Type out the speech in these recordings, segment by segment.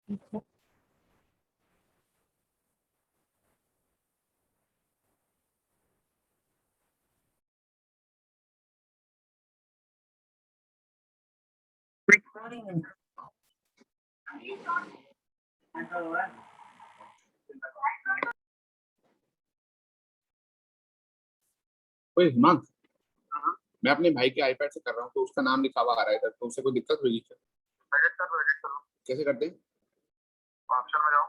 ओए हिमांक, मैं अपने भाई के आईपैड से कर रहा हूँ तो उसका नाम लिखा हुआ आ रहा है इधर, तो उससे कोई दिक्कत होगी क्या? एडिट कर लो, एडिट कर लो। कैसे करते हैं? ऑप्शन में जाओ।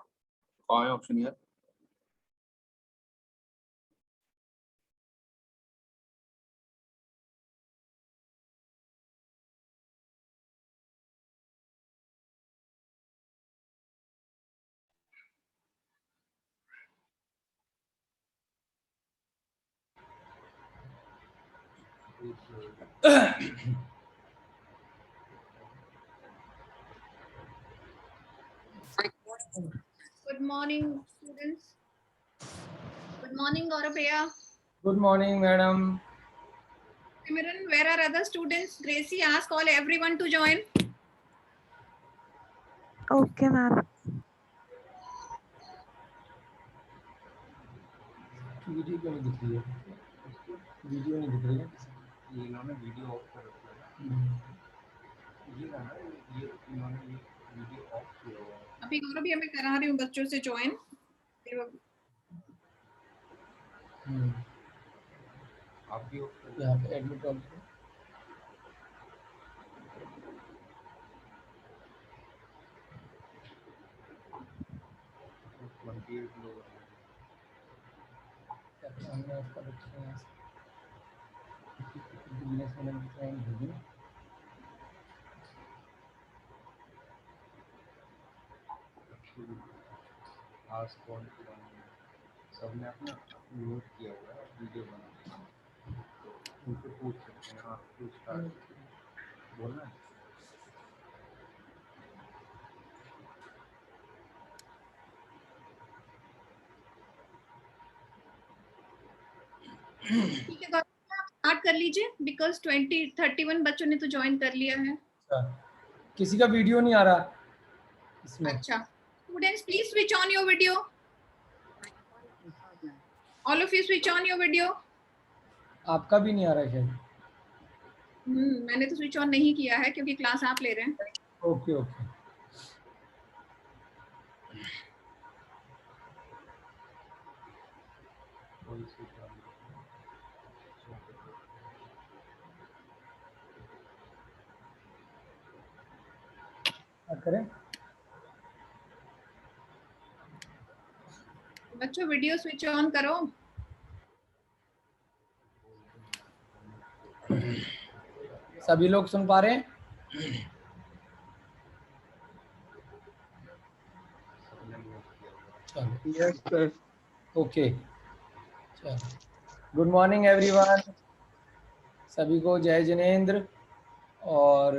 कौन है ऑप्शन यार? Good morning, students. Good morning, Gaurav. Good morning, madam. Simran, where are other students? Gracie, ask all everyone to join. Okay, ma'am. Video क्यों नहीं दिख रही है? वीडियो नहीं दिख रही है। ये इन्होंने वीडियो ऑफ कर रखा है। ये ना ये इन्होंने ये वीडियो ऑफ किया हुआ है। अभी गौरव भैया मैं करा रही हूँ बच्चों से ज्वाइन। आप भी ऑफ कर यहाँ पे एडमिट ऑल दो। 28 लोग हैं। हमने उसका बच्चा यहाँ से बिजनेस मैनेजर ज्वाइन होगी। आज कौन सबने अपना नोट किया हुआ है वीडियो बना, तो उनसे पूछ सकते हैं। आप पूछता बोलना है। ठीक है गौरव भैया, आप स्टार्ट कर लीजिए बिकॉज 31 बच्चों ने तो ज्वाइन कर लिया है। अच्छा, किसी का वीडियो नहीं आ रहा इसमें। अच्छा, students please switch on your video. All of you switch on your video. आपका भी नहीं आ रहा शायद। मैंने तो स्विच ऑन नहीं किया है क्योंकि क्लास आप ले रहे हैं। Okay okay. कोई सी काम क्या करें? बच्चों वीडियो स्विच ऑन करो। सभी लोग सुन पा रहे हैं? सबने नोट किया हुआ है। चलो, यस सर। ओके। चलो, गुड मॉर्निंग एवरीवन। सभी को जय जिनेंद्र। और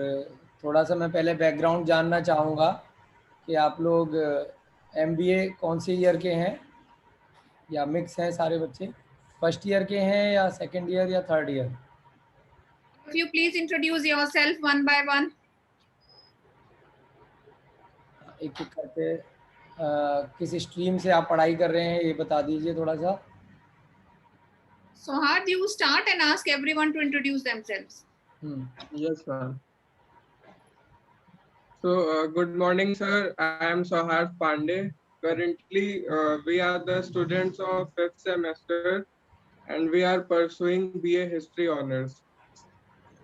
थोड़ा सा मैं पहले बैकग्राउंड जानना चाहूँगा कि आप लोग एमबीए कौन से ईयर के हैं, या मिक्स हैं सारे बच्चे? फर्स्ट ईयर के हैं या सेकंड ईयर या third year? If you please introduce yourself one by one. एक एक करके किस स्ट्रीम से आप पढ़ाई कर रहे हैं ये बता दीजिए थोड़ा सा। Sohad, you start and ask everyone to introduce themselves. Yes, ma'am. So, good morning, sir. I am Sohar Pandey. Currently, we are the students of 5th semester and we are pursuing BA History Honors.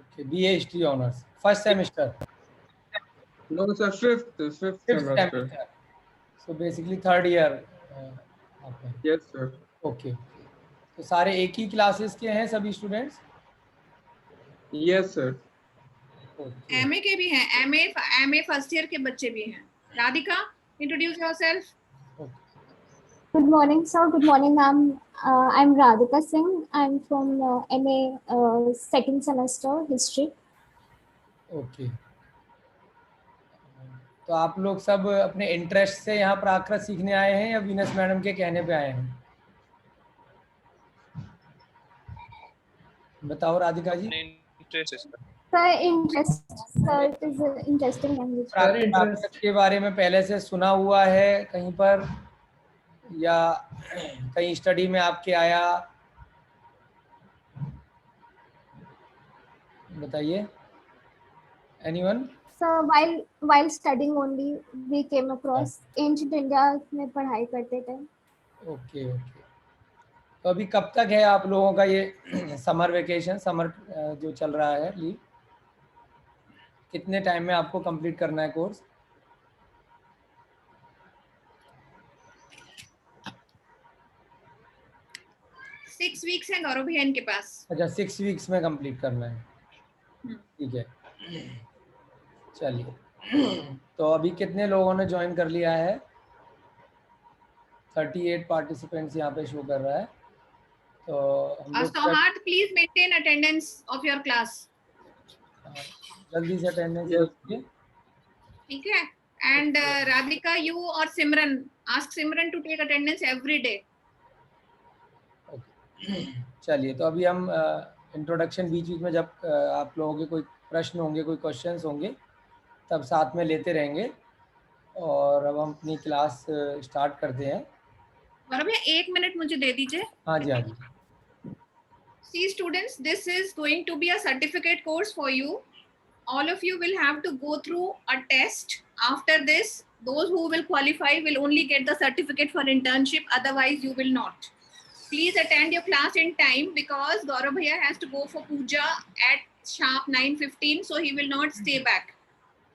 Okay, BA History Honors, first semester? No, sir, fifth semester. So basically third year. Yes, sir. Okay. तो सारे एक ही classes के हैं सभी students? Yes, sir. MA के भी हैं, MA first year के बच्चे भी हैं। Radhika, introduce yourself. Good morning, sir. Good morning, ma'am. I'm Radhika Singh. I'm from MA second semester history. Okay. तो आप लोग सब अपने इंटरेस्ट से यहाँ प्राकृत सीखने आए हैं या वीनस मैडम के कहने पे आए हैं? बताओ Radhika ji. Interest Sir, interest. Sir, it is an interesting language. Prakrit के बारे में पहले से सुना हुआ है कहीं पर, या कहीं स्टडी में आपके आया? बताइए, anyone? Sir, while studying only, we came across ancient India में पढ़ाई करते थे. Okay okay. तो अभी कब तक है आप लोगों का ये समर वेकेशन, समर जो चल रहा है लीव? कितने टाइम में आपको कंप्लीट करना है कोर्स? सिक्स वीक्स है गौरव भैया इनके पास। अच्छा, 6 वीक्स में कंप्लीट करना है, ठीक है। चलिए, तो अभी कितने लोगों ने ज्वाइन कर लिया है? 38 पार्टिसिपेंट्स यहाँ पे शो कर रहा है। तो हम लोग Sohart, please maintain attendance of your class. जल्दी से अटेंडेंस लीजिए, ठीक है? And Radhika, you or Simran, ask Simran to take attendance every day. चलिए, तो अभी हम इंट्रोडक्शन बीच बीच में जब आप लोगों के कोई प्रश्न होंगे, कोई क्वेश्चंस होंगे, तब साथ में लेते रहेंगे। और अब हम अपनी क्लास स्टार्ट करते हैं। गौरव भैया 1 मिनट मुझे दे दीजिए। हाँ जी, हाँ जी। See students, this is going to be a certificate course for you. All of you will have to go through a test. After this, those who will qualify will only get the certificate for internship, otherwise you will not. Please attend your class in time because Gaurav Bhaiya has to go for puja at sharp 9:15, so he will not stay back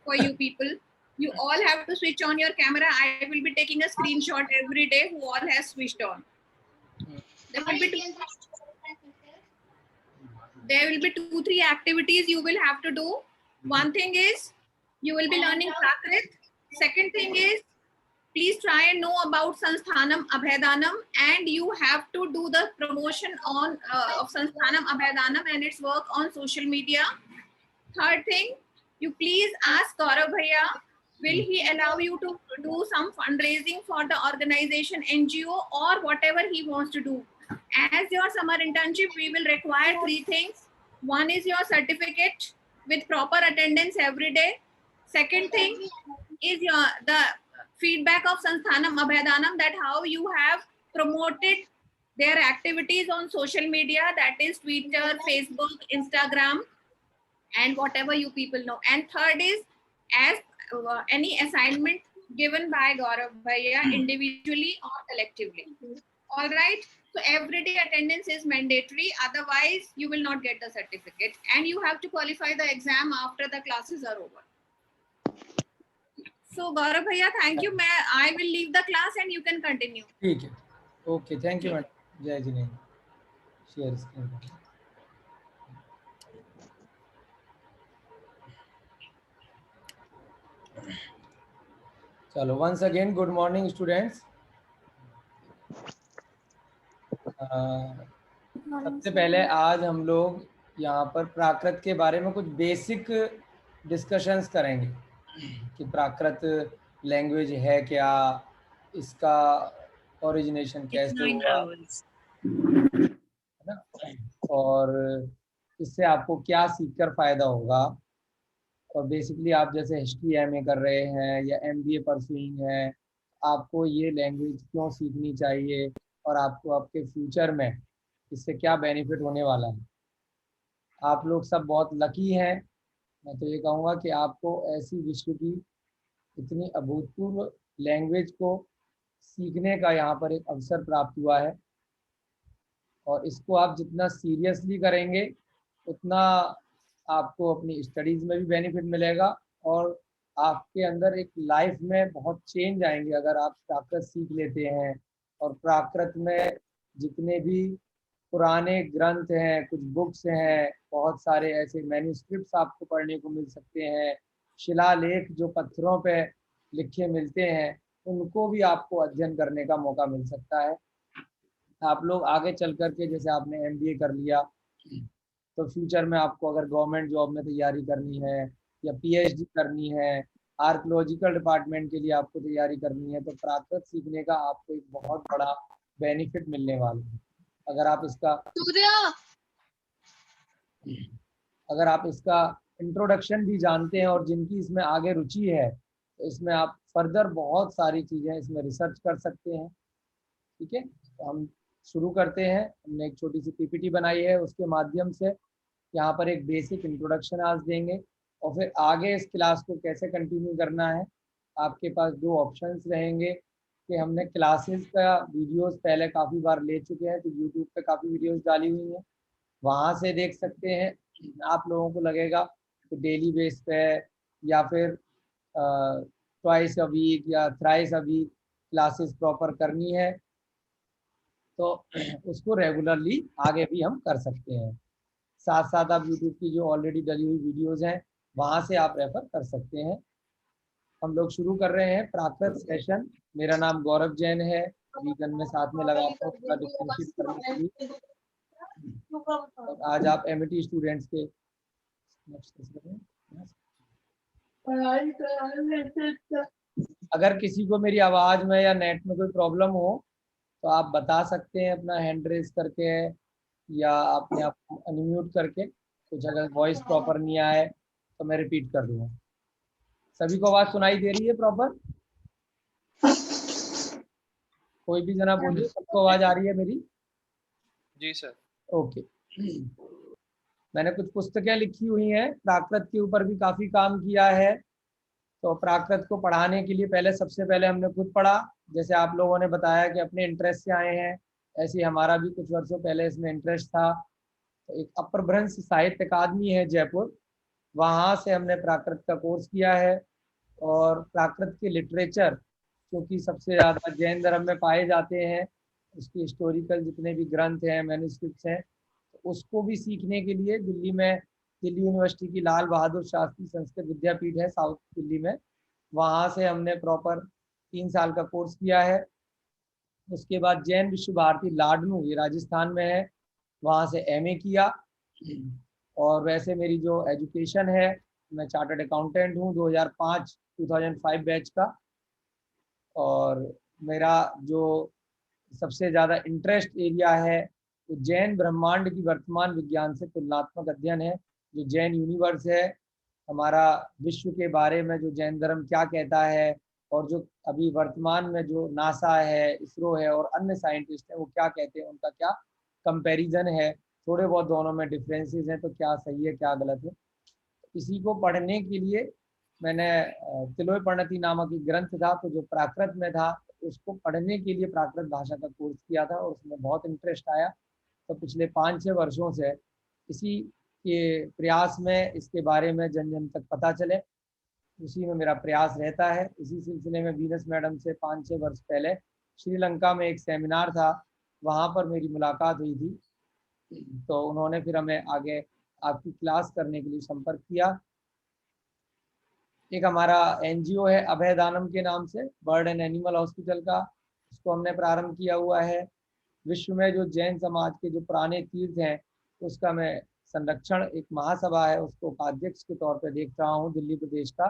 for you people. You all have to switch on your camera. I will be taking a screenshot every day who all has switched on. There will be 2-3 activities you will have to do. One thing is you will be learning Prakrit. Second thing is please try and know about Sansthanam Abhedanam, and you have to do the promotion on of Sansthanam Abhedanam and its work on social media. Third thing, you please ask Gaurav Bhaiya, will he allow you to do some fundraising for the organization, NGO or whatever he wants to do. As your summer internship, we will require 3 things. One is your certificate with proper attendance every day. Second thing is the feedback of Sansthanam Abhedanam, that how you have promoted their activities on social media, that is Twitter, Facebook, Instagram, and whatever you people know. And third is as any assignment given by Gaurav Bhaiya individually or collectively. All right. So everyday attendance is mandatory. Otherwise, you will not get the certificate, and you have to qualify the exam after the classes are over. So Gaurav Bhaiya, thank you. I will leave the class and you can continue. ठीक है, okay, thank you madam. जय Jinendra. Share screen. चलो, once again good morning students. सबसे पहले आज हम लोग यहाँ पर प्राकृत के बारे में कुछ बेसिक डिस्कशंस करेंगे कि प्राकृत लैंग्वेज है क्या, इसका ओरिजिनेशन कैसे हुआ, है ना, और इससे आपको क्या सीखकर फायदा होगा। और बेसिकली आप जैसे हिस्ट्री एमए कर रहे हैं या एमबीए परस्यूइंग है, आपको ये लैंग्वेज क्यों सीखनी चाहिए और आपको आपके फ्यूचर में इससे क्या बेनिफिट होने वाला है। आप लोग सब बहुत लकी हैं। मैं तो ये कहूँगा कि आपको ऐसी विश्व की इतनी अभूतपूर्व लैंग्वेज को सीखने का यहाँ पर एक अवसर प्राप्त हुआ है, और इसको आप जितना सीरियसली करेंगे उतना आपको अपनी स्टडीज़ में भी बेनिफिट मिलेगा, और आपके अंदर एक लाइफ में बहुत चेंज आएंगे अगर आप प्राकृत सीख लेते हैं। और प्राकृत में जितने भी पुराने ग्रंथ हैं, कुछ बुक्स हैं, बहुत सारे ऐसे मैन्युस्क्रिप्ट्स आपको पढ़ने को मिल सकते हैं, शिलालेख जो पत्थरों पे लिखे मिलते हैं, उनको भी आपको अध्ययन करने का मौका मिल सकता है। आप लोग आगे चल कर के, जैसे आपने एमबीए कर लिया, तो फ्यूचर में आपको अगर गवर्नमेंट जॉब में तैयारी करनी है या पीएचडी करनी है, आर्कियोलॉजिकल डिपार्टमेंट के लिए आपको तैयारी करनी है, तो प्राकृत सीखने का आपको एक बहुत बड़ा बेनिफिट मिलने वाला है। अगर आप इसका इंट्रोडक्शन भी जानते हैं और जिनकी इसमें आगे रुचि है, तो इसमें आप फर्दर बहुत सारी चीज़ें इसमें रिसर्च कर सकते हैं। ठीक है, तो हम शुरू करते हैं। हमने एक छोटी सी पीपीटी बनाई है, उसके माध्यम से यहाँ पर एक बेसिक इंट्रोडक्शन आज देंगे और फिर आगे इस क्लास को कैसे कंटिन्यू करना है। आपके पास दो ऑप्शंस रहेंगे कि हमने क्लासेस का वीडियोस पहले काफ़ी बार ले चुके हैं, तो यूट्यूब पे काफ़ी वीडियोस डाली हुई हैं, वहाँ से देख सकते हैं। आप लोगों को लगेगा कि डेली बेस पे या फिर ट्वाइस अ वीक या thrice a week classes proper करनी है, तो उसको रेगुलरली आगे भी हम कर सकते हैं। साथ साथ आप यूट्यूब की जो ऑलरेडी डली हुई वीडियोस हैं वहाँ से आप रेफर कर सकते हैं। हम लोग शुरू कर रहे हैं प्राकृत सेशन। मेरा नाम गौरव जैन है, वीगन में साथ में लगाता हूँ थोड़ा डिफरेंशिएट करने के लिए। और आज आप एमईटी स्टूडेंट्स के अगर किसी को मेरी आवाज़ में या नेट में कोई प्रॉब्लम हो तो आप बता सकते हैं अपना हैंड रेज करके या अपने आप को अनम्यूट करके। कुछ अगर वॉइस प्रॉपर नहीं आए तो मैं रिपीट कर दूंगा। सभी को आवाज़ सुनाई दे रही है प्रॉपर? कोई भी जना बोलिए, सबको आवाज़ आ रही है मेरी? जी सर। ओके। मैंने कुछ पुस्तकें लिखी हुई हैं, प्राकृत के ऊपर भी काफ़ी काम किया है। तो प्राकृत को पढ़ाने के लिए पहले सबसे पहले हमने खुद पढ़ा। जैसे आप लोगों ने बताया कि अपने इंटरेस्ट से आए हैं, ऐसे ही हमारा भी कुछ वर्षों पहले इसमें इंटरेस्ट था। तो एक अपभ्रंश साहित्य अकादमी है जयपुर, वहाँ से हमने प्राकृत का कोर्स किया है। और प्राकृत के लिटरेचर क्योंकि सबसे ज़्यादा जैन धर्म में पाए जाते हैं, उसकी हिस्टोरिकल जितने भी ग्रंथ हैं, मैन्युस्क्रिप्ट्स हैं, तो उसको भी सीखने के लिए दिल्ली यूनिवर्सिटी की लाल बहादुर शास्त्री संस्कृत विद्यापीठ है साउथ दिल्ली में, वहाँ से हमने प्रॉपर 3 साल का कोर्स किया है। उसके बाद जैन विश्व भारती लाडनू, ये राजस्थान में है, वहाँ से एमए किया। और वैसे मेरी जो एजुकेशन है, मैं चार्टर्ड अकाउंटेंट हूँ 2005 बैच का। और मेरा जो सबसे ज़्यादा इंटरेस्ट एरिया है तो जैन ब्रह्मांड की वर्तमान विज्ञान से तुलनात्मक अध्ययन है। जो जैन यूनिवर्स है, हमारा विश्व के बारे में जो जैन धर्म क्या कहता है, और जो अभी वर्तमान में जो नासा है, इसरो है और अन्य साइंटिस्ट हैं वो क्या कहते हैं, उनका क्या कंपैरिजन है, थोड़े बहुत दोनों में डिफरेंसेस हैं, तो क्या सही है क्या गलत है। इसी को पढ़ने के लिए मैंने तिलोय प्रणति नामक एक ग्रंथ था, तो जो प्राकृत में था उसको पढ़ने के लिए प्राकृत भाषा का कोर्स किया था और उसमें बहुत इंटरेस्ट आया। तो पिछले 5-6 वर्षों से इसी के प्रयास में इसके बारे में जन जन तक पता चले, उसी में मेरा प्रयास रहता है। इसी सिलसिले में वीनस मैडम से 5-6 वर्ष पहले श्रीलंका में एक सेमिनार था, वहाँ पर मेरी मुलाकात हुई थी। तो उन्होंने फिर हमें आगे आपकी क्लास करने के लिए संपर्क किया। एक हमारा एनजीओ है अभयदानम के नाम से, बर्ड एंड एनिमल हॉस्पिटल का, उसको हमने प्रारंभ किया हुआ है। विश्व में जो जैन समाज के जो पुराने तीर्थ हैं उसका मैं संरक्षण, एक महासभा है उसको उपाध्यक्ष के तौर पर देख रहा हूँ दिल्ली प्रदेश का।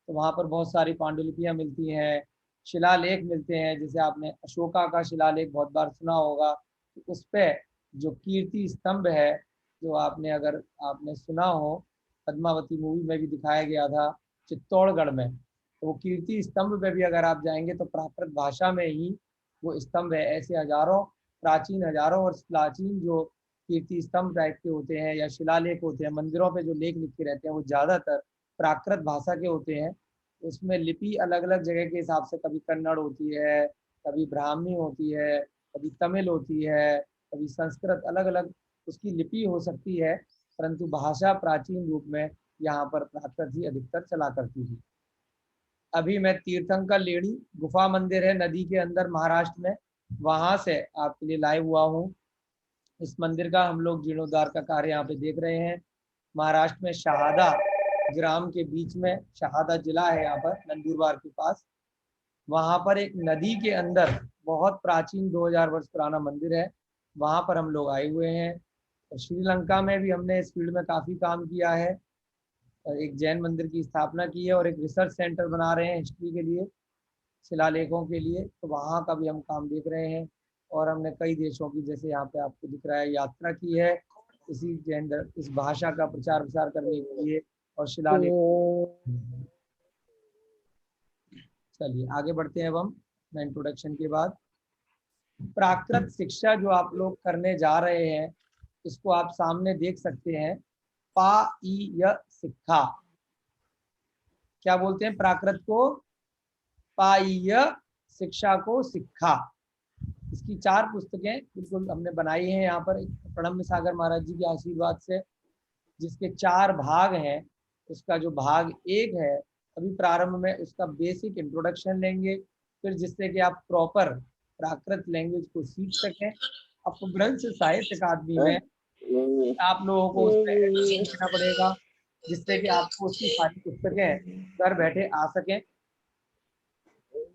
तो वहाँ पर बहुत सारी पांडुलिपियाँ मिलती हैं, शिलालेख मिलते हैं। जैसे आपने अशोका का शिलालेख बहुत बार सुना होगा, तो उस पर जो कीर्ति स्तंभ है, जो अगर आपने सुना हो, पद्मावती मूवी में भी दिखाया गया था चित्तौड़गढ़ में, तो वो कीर्ति स्तंभ पे भी अगर आप जाएंगे तो प्राकृत भाषा में ही वो स्तंभ है। ऐसे हजारों वर्ष प्राचीन जो कीर्ति स्तंभ टाइप के होते हैं या शिलालेख होते हैं, मंदिरों पे जो लेख लिखे रहते हैं, वो ज़्यादातर प्राकृत भाषा के होते हैं। उसमें लिपि अलग अलग जगह के हिसाब से, कभी कन्नड़ होती है, कभी ब्राह्मी होती है, कभी तमिल होती है, कभी संस्कृत, अलग अलग उसकी लिपि हो सकती है, परंतु भाषा प्राचीन रूप में यहाँ पर प्राकृत ही अधिकतर चला करती थी। अभी मैं तीर्थंकर लेडी गुफा मंदिर है नदी के अंदर महाराष्ट्र में, वहाँ से आपके लिए लाइव हुआ हूँ। इस मंदिर का हम लोग जीर्णोद्धार का कार्य यहाँ पे देख रहे हैं। महाराष्ट्र में शहादा ग्राम के बीच में, शहादा जिला है यहाँ पर नंदुरबार के पास, वहाँ पर एक नदी के अंदर बहुत प्राचीन 2000 वर्ष पुराना मंदिर है, वहाँ पर हम लोग आए हुए हैं। और श्रीलंका में भी हमने इस फील्ड में काफ़ी काम किया है, एक जैन मंदिर की स्थापना की है और एक रिसर्च सेंटर बना रहे हैं हिस्ट्री के लिए, शिलालेखों के लिए, तो वहाँ का भी हम काम देख रहे हैं। और हमने कई देशों की, जैसे यहाँ पे आपको दिख रहा है, यात्रा की है इस भाषा का प्रचार प्रसार करने के लिए। और शिलालेख। चलिए आगे बढ़ते हैं। अब हम इंट्रोडक्शन के बाद प्राकृत शिक्षा जो आप लोग करने जा रहे हैं, इसको आप सामने देख सकते हैं, पाईय शिक्षा। क्या बोलते हैं प्राकृत को? पाईय शिक्षा को शिक्षा। इसकी 4 पुस्तकें बिल्कुल हमने बनाई हैं यहाँ पर प्रणब सागर महाराज जी के आशीर्वाद से, जिसके 4 भाग हैं। उसका जो भाग 1 है, अभी प्रारंभ में उसका बेसिक इंट्रोडक्शन लेंगे, फिर जिससे कि आप प्रॉपर प्राकृत लैंग्वेज को सीख सकें। अपभ्रंश साहित्य अकादमी में आप लोगों को उसमें एडमिशन लेना पड़ेगा, जिससे कि आपको उसकी सारी पुस्तकें घर बैठे आ सकें।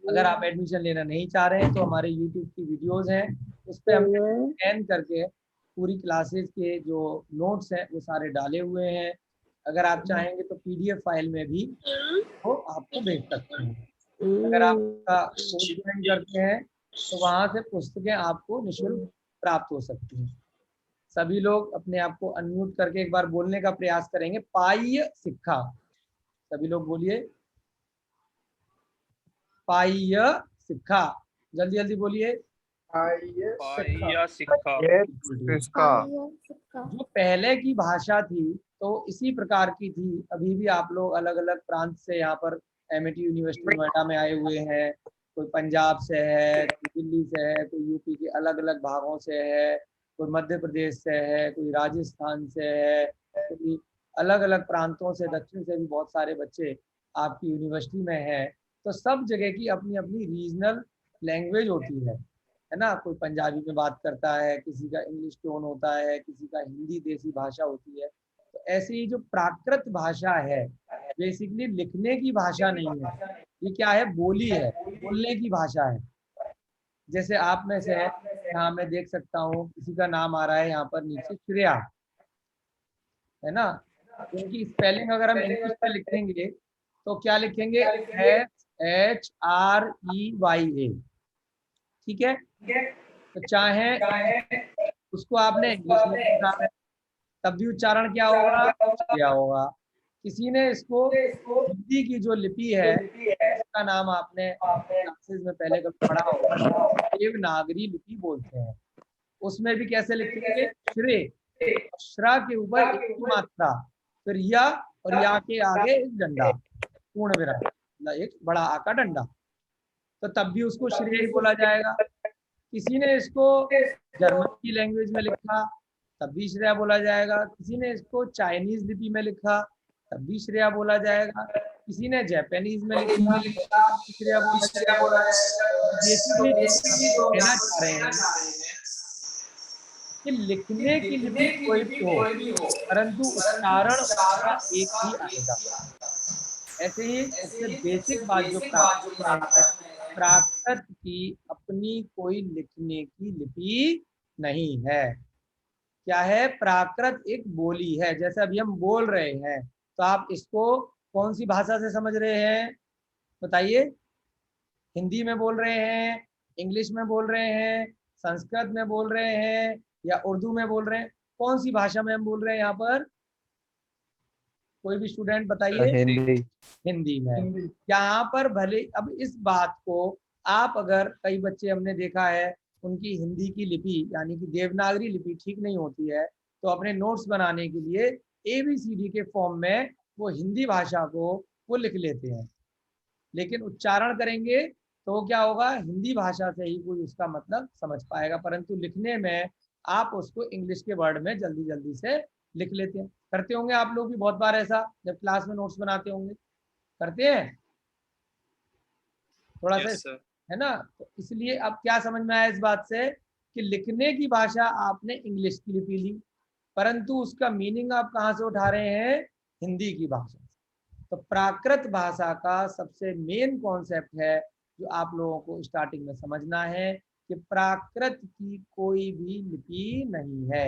अगर आप एडमिशन लेना नहीं चाह रहे हैं तो हमारे YouTube की वीडियोस हैं, उस पर हमने स्कैन करके पूरी क्लासेस के जो नोट्स हैं वो सारे डाले हुए हैं। अगर आप चाहेंगे तो PDF फाइल में भी वो आपको भेज सकते हैं। अगर आप कोर्स ज्वाइन करते हैं तो वहाँ से पुस्तकें आपको निःशुल्क प्राप्त हो सकती हैं। सभी लोग अपने आप को अनम्यूट करके एक बार बोलने का प्रयास करेंगे, पाईय शिक्षा। सभी लोग बोलिए, पाईय शिक्षा। जल्दी जल्दी बोलिए। पाईय शिक्षा। जो पहले की भाषा थी तो इसी प्रकार की थी। अभी भी आप लोग अलग अलग प्रांत से यहाँ पर MIT यूनिवर्सिटी नोएडा में आए हुए हैं। कोई पंजाब से है, कोई दिल्ली से है, कोई यूपी के अलग अलग भागों से है, कोई मध्य प्रदेश से है, कोई राजस्थान से है, कोई अलग अलग प्रांतों से, दक्षिण से भी बहुत सारे बच्चे आपकी यूनिवर्सिटी में हैं। तो सब जगह की अपनी अपनी रीजनल लैंग्वेज होती है ना। कोई पंजाबी में बात करता है, किसी का इंग्लिश टोन होता है, किसी का हिंदी देसी भाषा होती है। तो ऐसी ही जो प्राकृत भाषा है, बेसिकली लिखने की भाषा नहीं है, ये क्या है? बोली है, बोलने की भाषा है। जैसे आप में से यहाँ मैं देख सकता हूँ किसी का नाम आ रहा है यहाँ पर नीचे, श्रेया, है ना। उनकी स्पेलिंग अगर हम इंग्लिश में लिखेंगे तो क्या लिखेंगे? SHREYA। ठीक है। तो चाहे उसको आपने इंग्लिश में लिखा है तब भी उच्चारण क्या होगा? क्या होगा। किसी ने इसको हिंदी की जो लिपि है, उसका नाम आपने क्लासेस में पहले कभी पढ़ा होगा, देवनागरी लिपि बोलते हैं। उसमें भी कैसे लिखेंगे? श्रे, श्रा के ऊपर एक की मात्रा, फिर या, और या के आगे एक डंडा, पूर्ण विराम, एक बड़ा आका डंडा, तो तब भी उसको श्रेय ही बोला जाएगा। किसी ने इसको जर्मन की लैंग्वेज में लिखा तब भी श्रेया बोला जाएगा। किसी ने इसको चाइनीज लिपि में लिखा तब भी श्रेया बोला जाएगा। किसी ने जापानीज में लिखा श्रेया बोला जाएगा। बेसिकली कहना चाह रहे हैं कि लिखने की लिपि कोई भी हो, परंतु उच्चारण उसका एक ही आएगा। ऐसे ही सबसे बेसिक बात जो प्राकृत है, प्राकृत की अपनी कोई लिखने की लिपि नहीं है। क्या है? प्राकृत एक बोली है। जैसे अभी हम बोल रहे हैं तो आप इसको कौन सी भाषा से समझ रहे हैं? बताइए। हिंदी में बोल रहे हैं, इंग्लिश में बोल रहे हैं, संस्कृत में बोल रहे हैं, या उर्दू में बोल रहे हैं? कौन सी भाषा में हम बोल रहे हैं यहाँ पर? कोई भी स्टूडेंट बताइए। हिंदी में। यहाँ पर भले अब इस बात को आप, अगर कई बच्चे हमने देखा है उनकी हिंदी की लिपि यानी कि देवनागरी लिपि ठीक नहीं होती है, तो अपने नोट्स बनाने के लिए ABCD के फॉर्म में वो हिंदी भाषा को वो लिख लेते हैं, लेकिन उच्चारण करेंगे तो वो क्या होगा? हिंदी भाषा से ही कोई उसका मतलब समझ पाएगा, परंतु लिखने में आप उसको इंग्लिश के वर्ड में जल्दी जल्दी से लिख लेते हैं। करते होंगे आप लोग भी बहुत बार ऐसा, जब क्लास में नोट्स बनाते होंगे, करते हैं थोड़ा सा, है ना। तो इसलिए अब क्या समझ में आया इस बात से कि लिखने की भाषा आपने इंग्लिश की लिपि ली, परंतु उसका मीनिंग आप कहाँ से उठा रहे हैं? हिंदी की भाषा से। तो प्राकृत भाषा का सबसे मेन कॉन्सेप्ट है जो आप लोगों को स्टार्टिंग में समझना है कि प्राकृत की कोई भी लिपि नहीं है।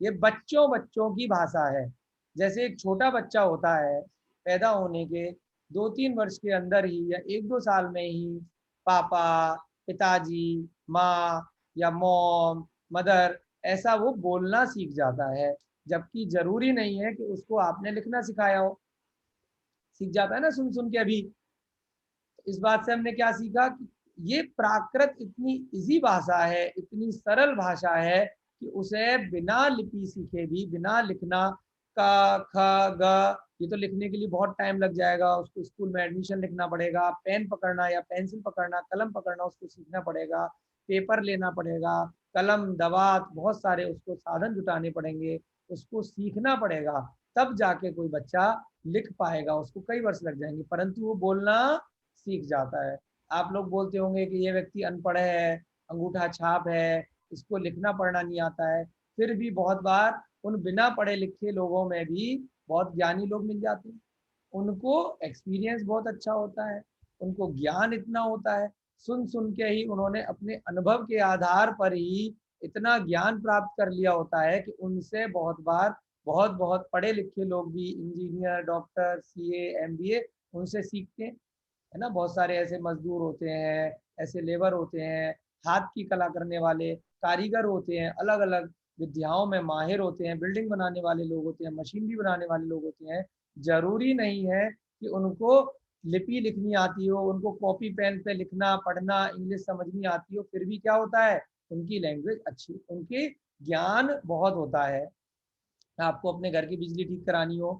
ये बच्चों की भाषा है। जैसे एक छोटा बच्चा होता है, पैदा होने के 2-3 वर्ष के अंदर ही या 1-2 साल में ही पापा, पिताजी, माँ या मॉम, मदर, ऐसा वो बोलना सीख जाता है, जबकि जरूरी नहीं है कि उसको आपने लिखना सिखाया हो। सीख जाता है ना सुन सुन के। अभी इस बात से हमने क्या सीखा कि ये प्राकृत इतनी इजी भाषा है, इतनी सरल भाषा है कि उसे बिना लिपि सीखे भी, बिना लिखना का ख ग, ये तो लिखने के लिए बहुत टाइम लग जाएगा, उसको स्कूल में एडमिशन लिखना पड़ेगा, पेन पकड़ना या पेंसिल पकड़ना, कलम पकड़ना उसको सीखना पड़ेगा, पेपर लेना पड़ेगा, कलम दवात बहुत सारे उसको साधन जुटाने पड़ेंगे, उसको सीखना पड़ेगा, तब जाके कोई बच्चा लिख पाएगा। उसको कई वर्ष लग जाएंगे, परंतु वो बोलना सीख जाता है। आप लोग बोलते होंगे कि ये व्यक्ति अनपढ़ है, अंगूठा छाप है, इसको लिखना पढ़ना नहीं आता है, फिर भी बहुत बार उन बिना पढ़े लिखे लोगों में भी बहुत ज्ञानी लोग मिल जाते हैं। उनको एक्सपीरियंस बहुत अच्छा होता है, उनको ज्ञान इतना होता है, सुन सुन के ही उन्होंने अपने अनुभव के आधार पर ही इतना ज्ञान प्राप्त कर लिया होता है कि उनसे बहुत बार बहुत बहुत पढ़े लिखे लोग भी, इंजीनियर, डॉक्टर, सीए, एमबीए, उनसे सीखते हैं, है ना। बहुत सारे ऐसे मजदूर होते हैं, ऐसे लेबर होते हैं, हाथ की कला करने वाले कारीगर होते हैं, अलग अलग विद्याओं में माहिर होते हैं, बिल्डिंग बनाने वाले लोग होते हैं, मशीनरी बनाने वाले लोग होते हैं। जरूरी नहीं है कि उनको लिपि लिखनी आती हो, उनको कॉपी पेन पे लिखना पढ़ना इंग्लिश समझनी आती हो, फिर भी क्या होता है, उनकी लैंग्वेज अच्छी, उनकी ज्ञान बहुत होता है। आपको अपने घर की बिजली ठीक करानी हो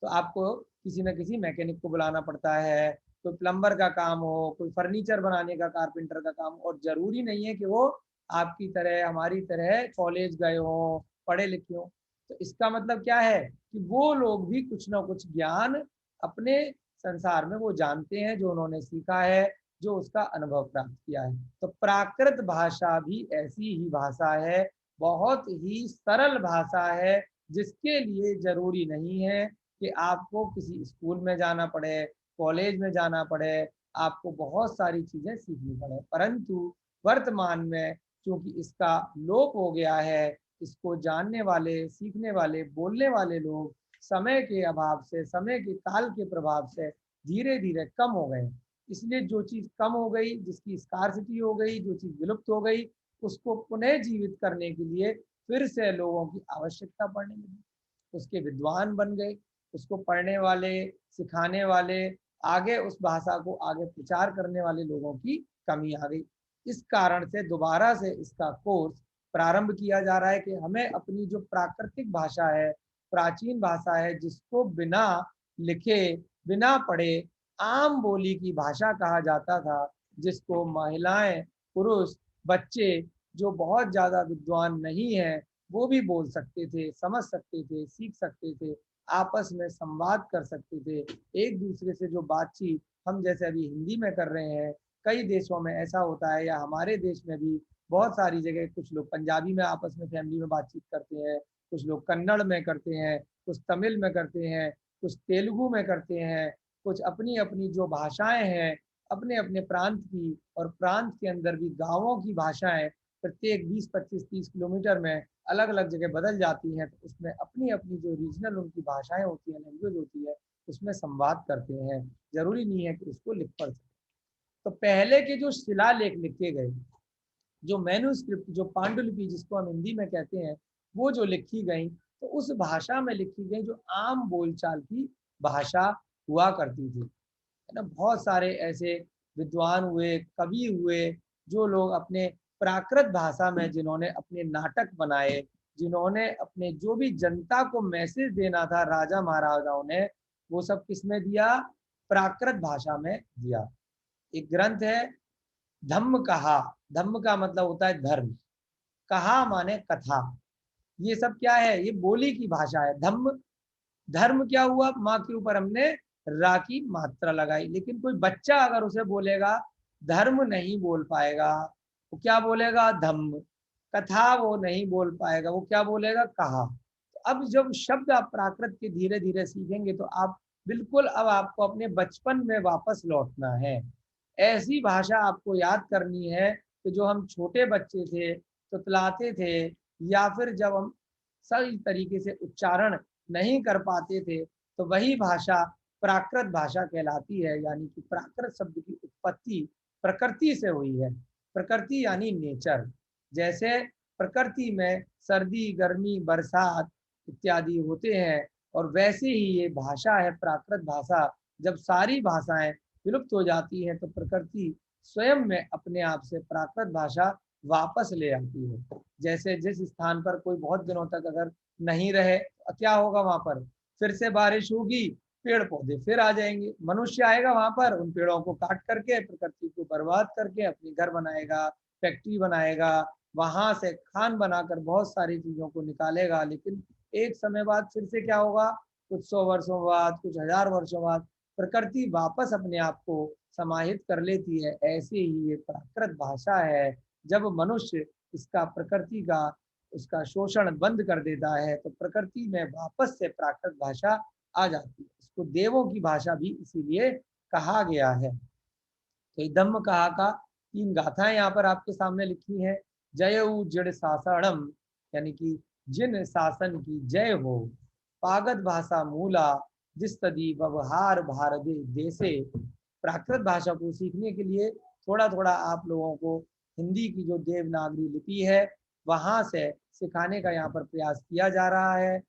तो आपको किसी न किसी मैकेनिक को बुलाना पड़ता है, कोई प्लम्बर का काम हो, कोई फर्नीचर बनाने का, कारपेंटर का काम, और जरूरी नहीं है कि वो आपकी तरह हमारी तरह कॉलेज गए हों, पढ़े लिखे हों। तो इसका मतलब क्या है कि वो लोग भी कुछ ना कुछ ज्ञान अपने संसार में वो जानते हैं, जो उन्होंने सीखा है, जो उसका अनुभव प्राप्त किया है। तो प्राकृत भाषा भी ऐसी ही भाषा है, बहुत ही सरल भाषा है, जिसके लिए जरूरी नहीं है कि आपको किसी स्कूल में जाना पड़े, कॉलेज में जाना पड़े, आपको बहुत सारी चीजें सीखनी पड़े। परंतु वर्तमान में क्योंकि इसका लोप हो गया है, इसको जानने वाले, सीखने वाले, बोलने वाले लोग समय के अभाव से, समय के काल के प्रभाव से धीरे धीरे कम हो गए। इसलिए जो चीज कम हो गई, जिसकी स्कार्सिटी हो गई, जो चीज विलुप्त हो गई, उसको पुनः जीवित करने के लिए फिर से लोगों की आवश्यकता पड़ने लगी। उसके विद्वान बन गए, उसको पढ़ने वाले, सिखाने वाले, आगे उस भाषा को आगे प्रचार करने वाले लोगों की कमी आ गई। इस कारण से दोबारा से इसका कोर्स प्रारंभ किया जा रहा है कि हमें अपनी जो प्राकृतिक भाषा है, प्राचीन भाषा है, जिसको बिना लिखे, बिना पढ़े आम बोली की भाषा कहा जाता था, जिसको महिलाएं, पुरुष, बच्चे जो बहुत ज़्यादा विद्वान नहीं है वो भी बोल सकते थे, समझ सकते थे, सीख सकते थे, आपस में संवाद कर सकते थे। एक दूसरे से जो बातचीत हम जैसे अभी हिंदी में कर रहे हैं, कई देशों में ऐसा होता है, या हमारे देश में भी बहुत सारी जगह कुछ लोग पंजाबी में आपस में फैमिली में बातचीत करते हैं, कुछ लोग कन्नड़ में करते हैं, कुछ तमिल में करते हैं, कुछ तेलुगु में करते हैं, कुछ अपनी अपनी जो भाषाएं हैं अपने अपने प्रांत की, और प्रांत के अंदर भी गाँवों की भाषाएं प्रत्येक 20, 25, 30 किलोमीटर में अलग अलग जगह बदल जाती हैं। तो उसमें अपनी अपनी जो रीजनल उनकी भाषाएं होती हैं, लैंग्वेज होती है, उसमें संवाद करते हैं। जरूरी नहीं है कि उसको लिख पढ़ सकें। तो पहले के जो शिलालेख लिखे गए, जो मैन्युस्क्रिप्ट, जो पांडुलिपि जिसको हम हिंदी में कहते हैं, वो जो लिखी गई, तो उस भाषा में लिखी गई जो आम बोलचाल की भाषा हुआ करती थी, है ना। बहुत सारे ऐसे विद्वान हुए, कवि हुए, जो लोग अपने प्राकृत भाषा में जिन्होंने अपने नाटक बनाए, जिन्होंने अपने जो भी जनता को मैसेज देना था राजा महाराजाओं ने, वो सब किसमें दिया, प्राकृत भाषा में दिया। एक ग्रंथ है धम्म कहा, धम्म का मतलब होता है धर्म, कहा माने कथा, ये सब क्या है, ये बोली की भाषा है। धम्म, धर्म क्या हुआ, माँ के ऊपर हमने रा की मात्रा लगाई, लेकिन कोई बच्चा अगर उसे बोलेगा धर्म नहीं बोल पाएगा, वो क्या बोलेगा, धम्म। कथा वो नहीं बोल पाएगा, वो क्या बोलेगा, कहा। तो अब जब शब्द आप प्राकृत के धीरे धीरे सीखेंगे तो आप बिल्कुल, अब आपको अपने बचपन में वापस लौटना है। ऐसी भाषा आपको याद करनी है कि जो हम छोटे बच्चे थे तुतलाते थे, या फिर जब हम सही तरीके से उच्चारण नहीं कर पाते थे, तो वही भाषा प्राकृत भाषा कहलाती है। यानी कि प्राकृत शब्द की उत्पत्ति प्रकृति से हुई है। प्रकृति यानी नेचर, जैसे प्रकृति में सर्दी, गर्मी, बरसात इत्यादि होते हैं, और वैसे ही ये भाषा है प्राकृत भाषा, जब सारी भाषाएं विलुप्त हो जाती हैं तो प्रकृति स्वयं में अपने आप से प्राकृत भाषा वापस ले आती है। जैसे जिस स्थान पर कोई बहुत दिनों तक अगर नहीं रहे तो क्या होगा, वहां पर फिर से बारिश होगी, पेड़ पौधे फिर आ जाएंगे, मनुष्य आएगा वहां पर, उन पेड़ों को काट करके प्रकृति को बर्बाद करके अपनी घर बनाएगा, फैक्ट्री बनाएगा, वहां से खान बनाकर बहुत सारी चीजों को निकालेगा। लेकिन एक समय बाद फिर से क्या होगा, कुछ 100 वर्षों बाद, कुछ 1000 वर्षों बाद प्रकृति वापस अपने आप को समाहित कर लेती है। ऐसे ही ये प्राकृत भाषा है, जब मनुष्य इसका प्रकृति का उसका शोषण बंद कर देता है तो प्रकृति में वापस से प्राकृत भाषा आ जाती है। इसको देवों की भाषा भी इसीलिए कहा गया है। तो धम्म कहा का 3 गाथाएं यहाँ पर आपके सामने लिखी हैं। जयऊ जड़ शासनम, यानी कि जिन शासन की जय हो, पागत भाषा मूला जिस्तदी व्यवहार भारदे देशे। प्राकृत भाषा को सीखने के लिए थोड़ा थोड़ा आप लोगों को हिंदी की जो देवनागरी लिपि है वहां से सिखाने का यहाँ पर प्रयास किया जा रहा है।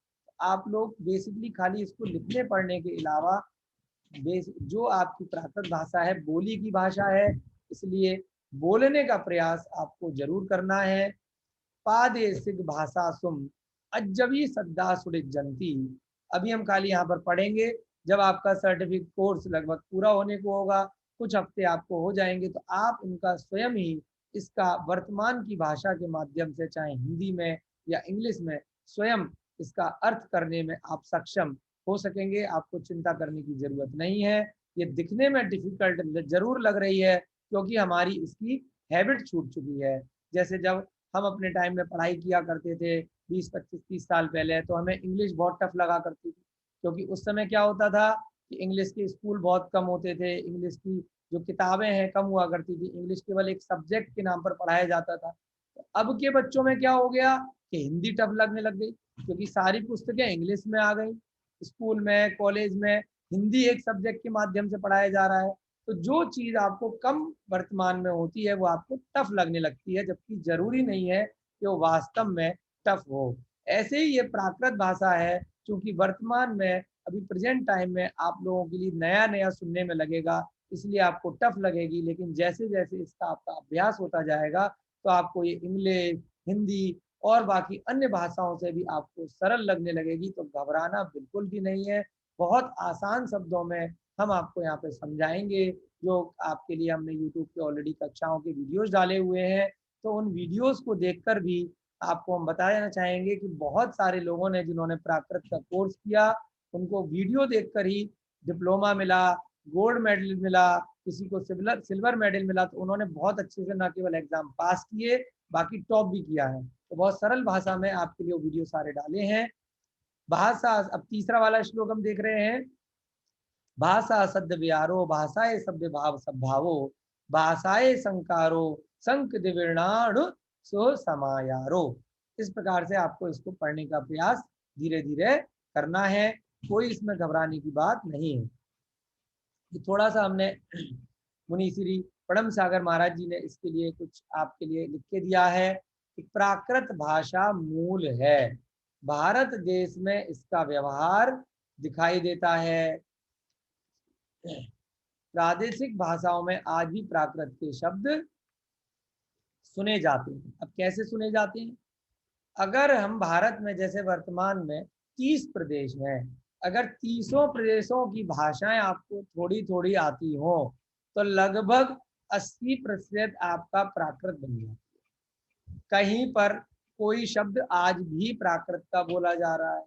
आप लोग बेसिकली खाली इसको लिखने पढ़ने के अलावा जो आपकी प्राकृत भाषा है बोली की भाषा है, इसलिए बोलने का प्रयास आपको जरूर करना है। पादेशिक भाषा सुम अज्जवी सद्दा सुड़ित जनती। अभी हम खाली यहाँ पर पढ़ेंगे, जब आपका सर्टिफिकेट कोर्स लगभग पूरा होने को होगा, कुछ हफ्ते आपको हो जाएंगे, तो आप उनका स्वयं ही इसका वर्तमान की भाषा के माध्यम से, चाहे हिंदी में या इंग्लिश में, स्वयं इसका अर्थ करने में आप सक्षम हो सकेंगे। आपको चिंता करने की जरूरत नहीं है। ये दिखने में डिफिकल्ट जरूर लग रही है क्योंकि हमारी इसकी हैबिट छूट चुकी है। जैसे जब हम अपने टाइम में पढ़ाई किया करते थे 20, 25, 30 साल पहले, तो हमें इंग्लिश बहुत टफ लगा करती थी, क्योंकि उस समय क्या होता था कि इंग्लिश के स्कूल बहुत कम होते थे, इंग्लिश की जो किताबें हैं कम हुआ करती थी, इंग्लिश केवल एक सब्जेक्ट के नाम पर पढ़ाया जाता था। तो अब के बच्चों में क्या हो गया कि हिंदी टफ लगने लग गई, क्योंकि सारी पुस्तकें इंग्लिश में आ गई। स्कूल में, कॉलेज में हिंदी एक सब्जेक्ट के माध्यम से पढ़ाया जा रहा है। तो जो चीज़ आपको कम वर्तमान में होती है वो आपको टफ लगने लगती है, जबकि जरूरी नहीं है कि वो वास्तव में टफ हो। ऐसे ही ये प्राकृत भाषा है, क्योंकि वर्तमान में अभी प्रेजेंट टाइम में आप लोगों के लिए नया नया सुनने में लगेगा, इसलिए आपको टफ लगेगी। लेकिन जैसे जैसे इसका आपका अभ्यास होता जाएगा तो आपको ये इंग्लिश, हिंदी और बाकी अन्य भाषाओं से भी आपको सरल लगने लगेगी। तो घबराना बिल्कुल भी नहीं है। बहुत आसान शब्दों में हम आपको यहाँ पे समझाएंगे, जो आपके लिए हमने यूट्यूब पे ऑलरेडी कक्षाओं के वीडियोस डाले हुए हैं। तो उन वीडियोस को देखकर भी आपको हम बताना चाहेंगे कि बहुत सारे लोगों ने जिन्होंने प्राकृत का कोर्स किया, उनको वीडियो देखकर ही डिप्लोमा मिला, गोल्ड मेडल मिला, किसी को सिल्वर मेडल मिला। तो उन्होंने बहुत अच्छे से न केवल एग्जाम पास किए, बाकी टॉप भी किया है। तो बहुत सरल भाषा में आपके लिए वीडियो सारे डाले हैं। भाषा, अब तीसरा वाला श्लोक हम देख रहे हैं। भाषा सद्य विहारो भाषाए सभ्य भाव सद्भावो, भाषाए संकारो संक दिवीर्णाणु सो समायारो। इस प्रकार से आपको इसको पढ़ने का प्रयास धीरे धीरे करना है, कोई इसमें घबराने की बात नहीं है। थोड़ा सा हमने मुनि श्री परम सागर महाराज जी ने इसके लिए कुछ आपके लिए लिख के दिया है कि प्राकृत भाषा मूल है, भारत देश में इसका व्यवहार दिखाई देता है। प्रादेशिक भाषाओं में आज भी प्राकृत के शब्द सुने जाते हैं। अब कैसे सुने जाते हैं? अगर हम भारत में जैसे वर्तमान में 30 प्रदेश हैं, अगर 30 प्रदेशों की भाषाएं आपको थोड़ी थोड़ी आती हो तो लगभग 80% आपका प्राकृत बन जाता है। कहीं पर कोई शब्द आज भी प्राकृत का बोला जा रहा है,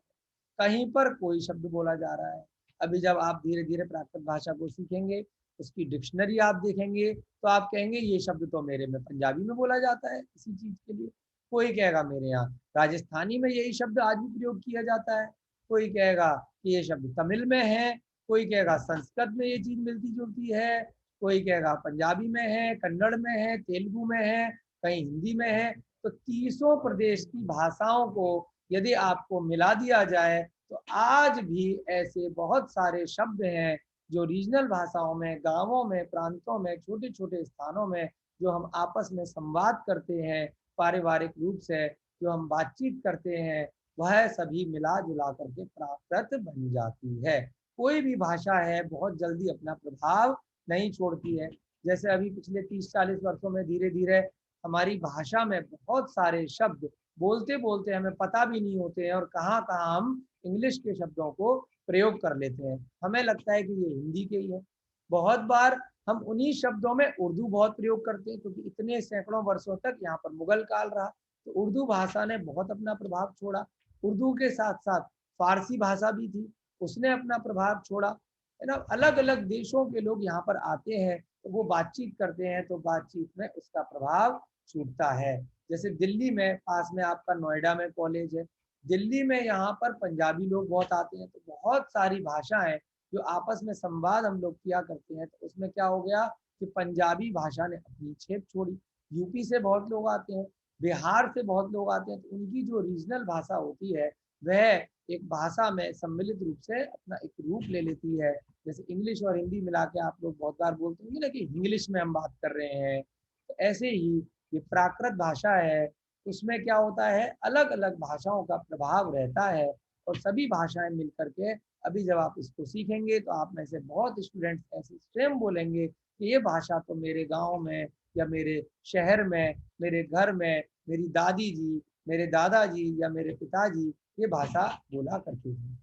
कहीं पर कोई शब्द बोला जा रहा है। अभी जब आप धीरे धीरे प्राकृत भाषा को सीखेंगे, उसकी डिक्शनरी आप देखेंगे तो आप कहेंगे ये शब्द तो मेरे में पंजाबी में बोला जाता है इसी चीज के लिए, कोई कहेगा मेरे यहाँ राजस्थानी में यही शब्द आज भी प्रयोग किया जाता है, कोई कहेगा कि ये शब्द तमिल में है, कोई कहेगा संस्कृत में ये चीज मिलती जुलती है, कोई कहेगा पंजाबी में है, कन्नड़ में है, तेलुगु में है, कहीं हिंदी में है। तो 30 प्रदेश की भाषाओं को यदि आपको मिला दिया जाए तो आज भी ऐसे बहुत सारे शब्द हैं जो रीजनल भाषाओं में, गांवों में, प्रांतों में, छोटे छोटे स्थानों में जो हम आपस में संवाद करते हैं, पारिवारिक रूप से जो हम बातचीत करते हैं, वह सभी मिला जुला करके प्राकृत बन जाती है। कोई भी भाषा है बहुत जल्दी अपना प्रभाव नहीं छोड़ती है। जैसे अभी पिछले 30-40 वर्षों में धीरे धीरे हमारी भाषा में बहुत सारे शब्द बोलते बोलते हमें पता भी नहीं होते हैं और कहाँ कहाँ हम इंग्लिश के शब्दों को प्रयोग कर लेते हैं। हमें लगता है कि ये हिंदी के ही है। बहुत बार हम उन्हीं शब्दों में उर्दू बहुत प्रयोग करते हैं, क्योंकि इतने सैकड़ों वर्षों तक यहाँ पर मुगल काल रहा, तो उर्दू भाषा ने बहुत अपना प्रभाव छोड़ा। उर्दू के साथ साथ फारसी भाषा भी थी, उसने अपना प्रभाव छोड़ा, है ना। अलग अलग देशों के लोग यहाँ पर आते हैं, तो वो बातचीत करते हैं, तो बातचीत में उसका प्रभाव छूटता है। जैसे दिल्ली में पास में आपका नोएडा में कॉलेज है, दिल्ली में यहाँ पर पंजाबी लोग बहुत आते हैं, तो बहुत सारी भाषाएं जो आपस में संवाद हम लोग किया करते हैं, तो उसमें क्या हो गया कि पंजाबी भाषा ने अपनी छेप छोड़ी। यूपी से बहुत लोग आते हैं, बिहार से बहुत लोग आते हैं, तो उनकी जो रीजनल भाषा होती है वह एक भाषा में सम्मिलित रूप से अपना एक रूप ले लेती है। जैसे इंग्लिश और हिंदी मिला के आप लोग बहुत बार बोलते होंगे ना कि इंग्लिश में हम बात कर रहे हैं, तो ऐसे ही ये प्राकृत भाषा है, उसमें क्या होता है, अलग अलग भाषाओं का प्रभाव रहता है और सभी भाषाएं मिलकर के, अभी जब आप इसको सीखेंगे तो आप में से बहुत स्टूडेंट्स ऐसे स्वयं बोलेंगे कि ये भाषा तो मेरे गांव में या मेरे शहर में, मेरे घर में मेरी दादी जी, मेरे दादाजी या मेरे पिताजी ये भाषा बोला करते थे।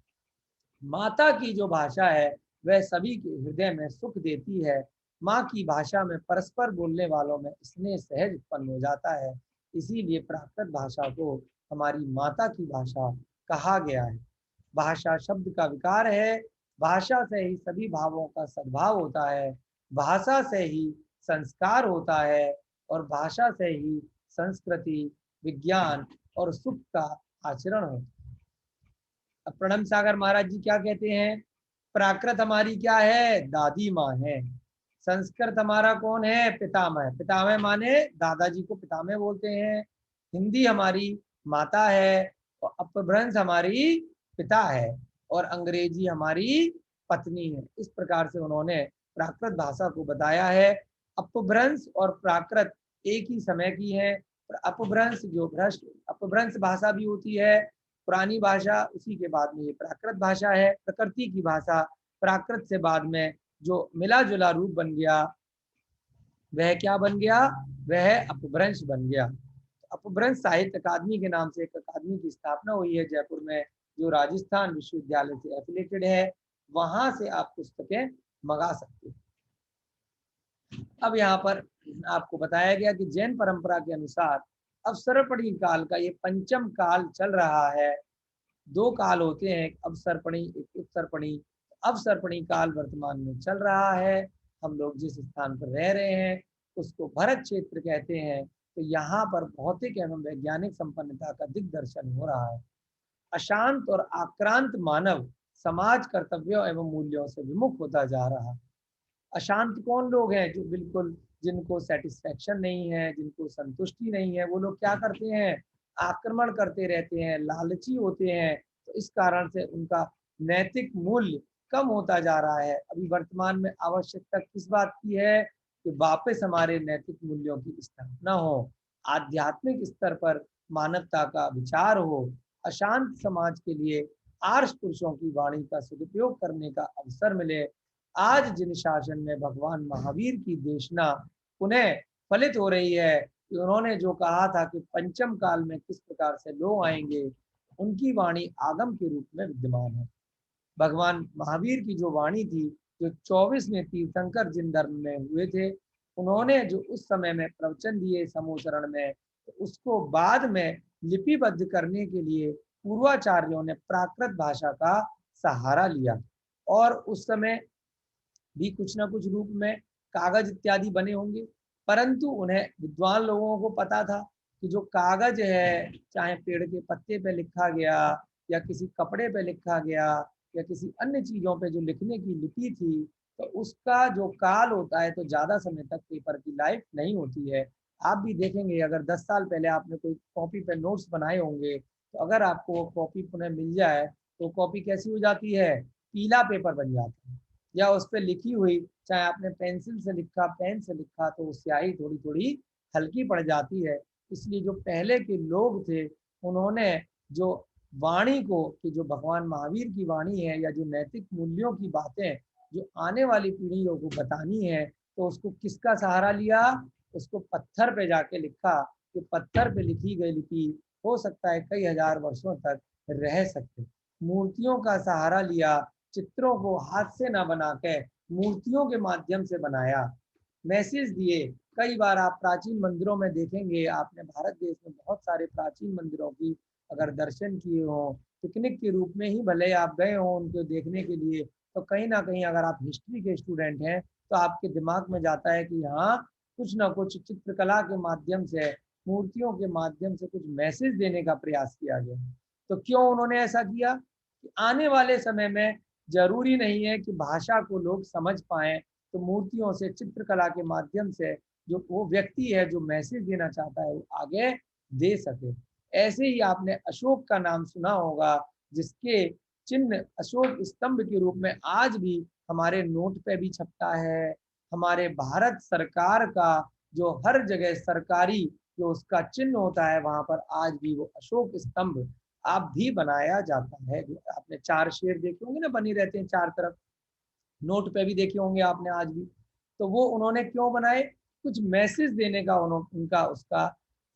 माता की जो भाषा है वह सभी के हृदय में सुख देती है। माँ की भाषा में परस्पर बोलने वालों में स्नेह सहज उत्पन्न हो जाता है, इसीलिए प्राकृत भाषा को हमारी माता की भाषा कहा गया है। भाषा शब्द का विकार है, भाषा से ही सभी भावों का सद्भाव होता है, भाषा से ही संस्कार होता है और भाषा से ही संस्कृति, विज्ञान और सुख का आचरण होता है। अब प्रणम सागर महाराज जी क्या कहते हैं, प्राकृत हमारी क्या है, दादी माँ है। संस्कृत हमारा कौन है, पितामह। पितामह माने दादाजी को पितामह बोलते हैं। हिंदी हमारी माता है और अपभ्रंश हमारी पिता है और अंग्रेजी हमारी पत्नी है। इस प्रकार से उन्होंने प्राकृत भाषा को बताया है। अपभ्रंश और प्राकृत एक ही समय की है। अपभ्रंश जो भ्रष्ट अपभ्रंश भाषा भी होती है, पुरानी भाषा, उसी के बाद में ये प्राकृत भाषा है। प्रकृति की भाषा प्राकृत से बाद में जो मिला जुला रूप बन गया वह क्या बन गया, वह अपभ्रंश बन गया। अपभ्रंश साहित्य अकादमी के नाम से एक अकादमी की स्थापना हुई है जयपुर में, जो राजस्थान विश्वविद्यालय से एफिलेटेड है। वहां से आप पुस्तकें मंगा सकते हैं। अब यहाँ पर आपको बताया गया कि जैन परंपरा के अनुसार अवसर्पणी काल का ये पंचम काल चल रहा है। दो काल होते हैं, एक अवसर्पणी एक उत्सर्पणी। अवसर्पणी काल वर्तमान में चल रहा है। हम लोग जिस स्थान पर रह रहे हैं उसको भरत क्षेत्र कहते हैं। तो यहाँ पर भौतिक एवं वैज्ञानिक संपन्नता का दिग्दर्शन हो रहा है। अशांत और आक्रांत मानव समाज कर्तव्यों एवं मूल्यों से विमुख होता जा रहा है। अशांत कौन लोग हैं, जो बिल्कुल जिनको सेटिस्फेक्शन नहीं है, जिनको संतुष्टि नहीं है, वो लोग क्या करते हैं, आक्रमण करते रहते हैं, लालची होते हैं। तो इस कारण से उनका नैतिक मूल्य कम होता जा रहा है। अभी वर्तमान में आवश्यकता किस बात की है कि वापस हमारे नैतिक मूल्यों की स्थापना हो, आध्यात्मिक स्तर पर मानवता का विचार हो, अशांत समाज के लिए आर्ष पुरुषों की वाणी का सदुपयोग करने का अवसर मिले। आज जिन शासन में भगवान महावीर की देशना पुनः फलित हो रही है कि उन्होंने जो कहा था कि पंचम काल में किस प्रकार से लोग आएंगे, उनकी वाणी आगम के रूप में विद्यमान है। भगवान महावीर की जो वाणी थी, जो 24वें तीर्थंकर जिन धर्म में हुए थे, उन्होंने जो उस समय में प्रवचन दिए समूह चरण में, तो उसको बाद में लिपिबद्ध करने के लिए पूर्वाचार्यों ने प्राकृत भाषा का सहारा लिया। और उस समय भी कुछ ना कुछ रूप में कागज इत्यादि बने होंगे, परंतु उन्हें विद्वान लोगों को पता था कि जो कागज है, चाहे पेड़ के पत्ते पे लिखा गया या किसी कपड़े पे लिखा गया या किसी अन्य चीजों पे जो लिखने की लिपि थी, तो उसका जो काल होता है तो ज्यादा समय तक पेपर की लाइफ नहीं होती है। आप भी देखेंगे, अगर 10 साल पहले आपने कोई कॉपी पे नोट्स बनाए होंगे, तो अगर आपको वो कॉपी पुनः मिल जाए तो कॉपी कैसी हो जाती है, पीला पेपर बन जाता है। या उस पर लिखी हुई, चाहे आपने पेंसिल से लिखा, पेन से लिखा, तो वो स्याही थोड़ी थोड़ी हल्की पड़ जाती है। इसलिए जो पहले के लोग थे, उन्होंने जो वाणी को, कि जो भगवान महावीर की वाणी है या जो नैतिक मूल्यों की बातें जो आने वाली पीढ़ियों को बतानी है, तो उसको किसका सहारा लिया? उसको पत्थर पे जाके लिखा, कि पत्थर पे लिखी गई लिपि हो सकता है कई हजार वर्षों तक रह सकते। मूर्तियों का सहारा लिया, चित्रों को हाथ से ना बना के मूर्तियों के माध्यम से बनाया, मैसेज दिए। कई बार आप प्राचीन मंदिरों में देखेंगे, आपने भारत देश में बहुत सारे प्राचीन मंदिरों की अगर दर्शन किए हों, पिकनिक के रूप में ही भले आप गए हों उनको देखने के लिए, तो कहीं ना कहीं अगर आप हिस्ट्री के स्टूडेंट हैं तो आपके दिमाग में जाता है कि हाँ, कुछ ना कुछ चित्रकला के माध्यम से, मूर्तियों के माध्यम से कुछ मैसेज देने का प्रयास किया गया। तो क्यों उन्होंने ऐसा किया? कि आने वाले समय में जरूरी नहीं है कि भाषा को लोग समझ पाएं, तो मूर्तियों से, चित्रकला के माध्यम से जो वो व्यक्ति है जो मैसेज देना चाहता है वो आगे दे सके। ऐसे ही आपने अशोक का नाम सुना होगा, जिसके चिन्ह अशोक स्तंभ के रूप में आज भी हमारे नोट पे भी छपता है। हमारे भारत सरकार का जो हर जगह सरकारी जो उसका चिन्ह होता है, वहां पर आज भी वो अशोक स्तंभ आप भी बनाया जाता है। आपने 4 शेर देखे होंगे ना, बनी रहते हैं 4 तरफ, नोट पे भी देखे होंगे आपने आज भी। तो वो उन्होंने क्यों बनाए? कुछ मैसेज देने का उनका उसका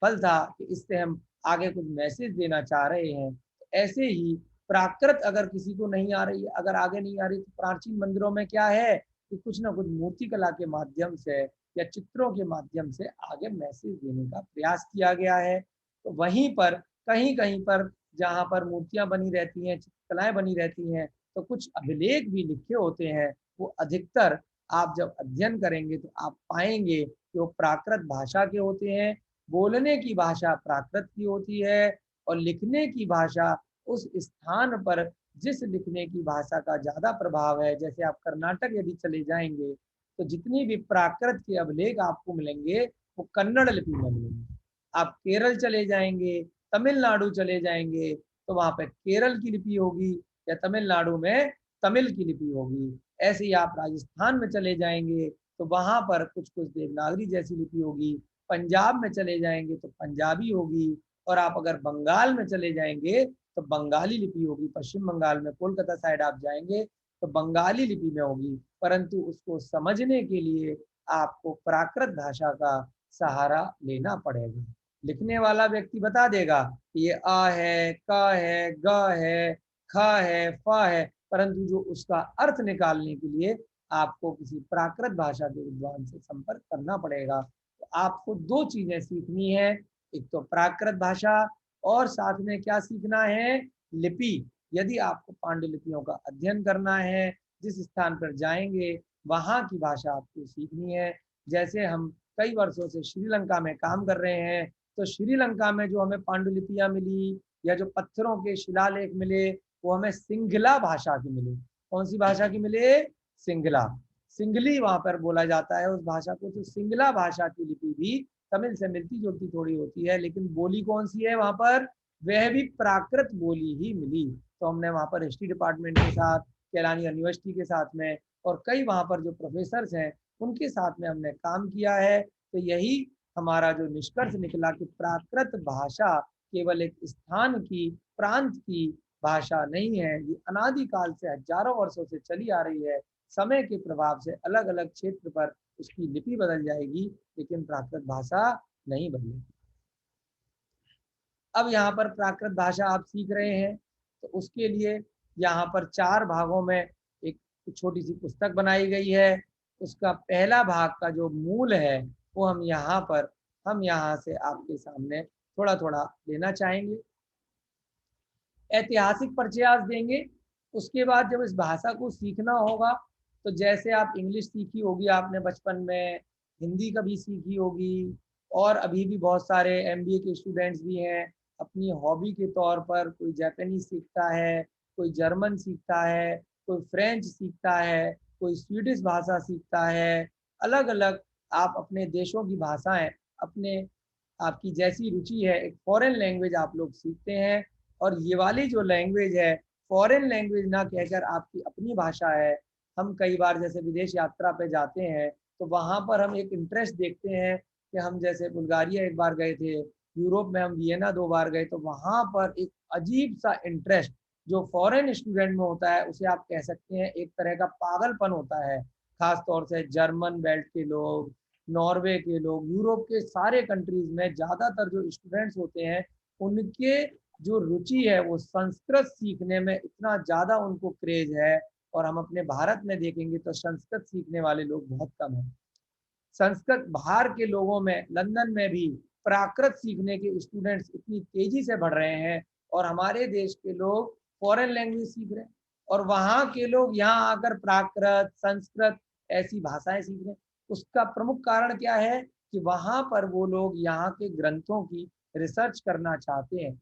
फल था, कि इससे हम आगे कुछ मैसेज देना चाह रहे हैं। तो ऐसे ही प्राकृत अगर किसी को नहीं आ रही है, अगर आगे नहीं आ रही, तो प्राचीन मंदिरों में क्या है कि कुछ ना कुछ मूर्ति कला के माध्यम से या चित्रों के माध्यम से आगे मैसेज देने का प्रयास किया गया है। तो वहीं पर कहीं कहीं पर जहाँ पर मूर्तियां बनी रहती हैं, चित्रकलाएं बनी रहती हैं, तो कुछ अभिलेख भी लिखे होते हैं। वो अधिकतर आप जब अध्ययन करेंगे तो आप पाएंगे कि वो प्राकृत भाषा के होते हैं। बोलने की भाषा प्राकृत की होती है, और लिखने की भाषा उस स्थान पर जिस लिखने की भाषा का ज्यादा प्रभाव है। जैसे आप कर्नाटक यदि चले जाएंगे तो जितनी भी प्राकृत के अभिलेख आपको मिलेंगे वो कन्नड़ लिपि में मिलेंगे। आप केरल चले जाएंगे, तमिलनाडु चले जाएंगे, तो वहां पे केरल की लिपि होगी, या तमिलनाडु में तमिल की लिपि होगी। ऐसे ही आप राजस्थान में चले जाएंगे तो वहां पर कुछ कुछ देवनागरी जैसी लिपि होगी। पंजाब में चले जाएंगे तो पंजाबी होगी, और आप अगर बंगाल में चले जाएंगे तो बंगाली लिपि होगी। पश्चिम बंगाल में कोलकाता साइड आप जाएंगे तो बंगाली लिपि में होगी। परंतु उसको समझने के लिए आपको प्राकृत भाषा का सहारा लेना पड़ेगा। लिखने वाला व्यक्ति बता देगा कि ये आ है, क है, ग है, ख है, फ है, परंतु जो उसका अर्थ निकालने के लिए आपको किसी प्राकृत भाषा के विद्वान से संपर्क करना पड़ेगा। तो आपको 2 चीजें सीखनी है, एक तो प्राकृत भाषा, और साथ में क्या सीखना है? लिपि। यदि आपको पांडुलिपियों का अध्ययन करना है, जिस स्थान पर जाएंगे वहां की भाषा आपको सीखनी है। जैसे हम कई वर्षों से श्रीलंका में काम कर रहे हैं, तो श्रीलंका में जो हमें पांडुलिपियां मिली या जो पत्थरों के शिलालेख मिले, वो हमें सिंगला भाषा की मिली। कौन सी भाषा की मिले? सिंगला, सिंगली वहां पर बोला जाता है उस भाषा को। तो सिंगला भाषा की लिपि भी तमिल से मिलती जुलती थोड़ी होती है, लेकिन बोली कौन सी है वहां पर? वह भी प्राकृत बोली ही मिली। तो हमने वहां पर हिस्ट्री डिपार्टमेंट के साथ, केलानी यूनिवर्सिटी के साथ में, और कई वहां पर जो प्रोफेसर्स हैं उनके साथ में हमने काम किया है। तो यही हमारा जो निष्कर्ष निकला कि प्राकृत भाषा केवल एक स्थान की, प्रांत की भाषा नहीं है, ये अनादिकाल से हजारों वर्षों से चली आ रही है। समय के प्रभाव से अलग अलग क्षेत्र पर उसकी लिपि बदल जाएगी, लेकिन प्राकृत भाषा नहीं बदलेगी। अब यहाँ पर प्राकृत भाषा आप सीख रहे हैं, तो उसके लिए यहाँ पर 4 भागों में एक छोटी सी पुस्तक बनाई गई है। उसका पहला भाग का जो मूल है वो हम यहाँ से आपके सामने थोड़ा थोड़ा लेना चाहेंगे। ऐतिहासिक परिचय देंगे। उसके बाद जब इस भाषा को सीखना होगा, तो जैसे आप इंग्लिश सीखी होगी आपने बचपन में, हिंदी कभी सीखी होगी, और अभी भी बहुत सारे MBA के स्टूडेंट्स भी हैं, अपनी हॉबी के तौर पर कोई जापानीज सीखता है, कोई जर्मन सीखता है, कोई फ्रेंच सीखता है, कोई स्वीडिश भाषा सीखता है। अलग अलग आप अपने देशों की भाषाएं, अपने आपकी जैसी रुचि है, एक फॉरेन लैंग्वेज आप लोग सीखते हैं। और ये वाली जो लैंग्वेज है, फॉरेन लैंग्वेज ना कहकर आपकी अपनी भाषा है। हम कई बार जैसे विदेश यात्रा पे जाते हैं तो वहाँ पर हम एक इंटरेस्ट देखते हैं कि हम जैसे बुल्गारिया एक बार गए थे, यूरोप में हम वियना 2 बार गए, तो वहाँ पर एक अजीब सा इंटरेस्ट जो फॉरेन स्टूडेंट में होता है, उसे आप कह सकते हैं एक तरह का पागलपन होता है। खास तौर से जर्मन बेल्ट के लोग, नॉर्वे के लोग, यूरोप के सारे कंट्रीज में ज़्यादातर जो स्टूडेंट्स होते हैं, उनके जो रुचि है वो संस्कृत सीखने में इतना ज़्यादा उनको क्रेज है। और हम अपने भारत में देखेंगे तो संस्कृत सीखने वाले लोग बहुत कम हैं। संस्कृत बाहर के लोगों में, लंदन में भी प्राकृत सीखने के स्टूडेंट्स इतनी तेजी से बढ़ रहे हैं, और हमारे देश के लोग फॉरेन लैंग्वेज सीख रहे हैं, और वहाँ के लोग यहाँ आकर प्राकृत, संस्कृत ऐसी भाषाएं सीख रहे हैं। उसका प्रमुख कारण क्या है कि वहाँ पर वो लोग यहाँ के ग्रंथों की रिसर्च करना चाहते हैं।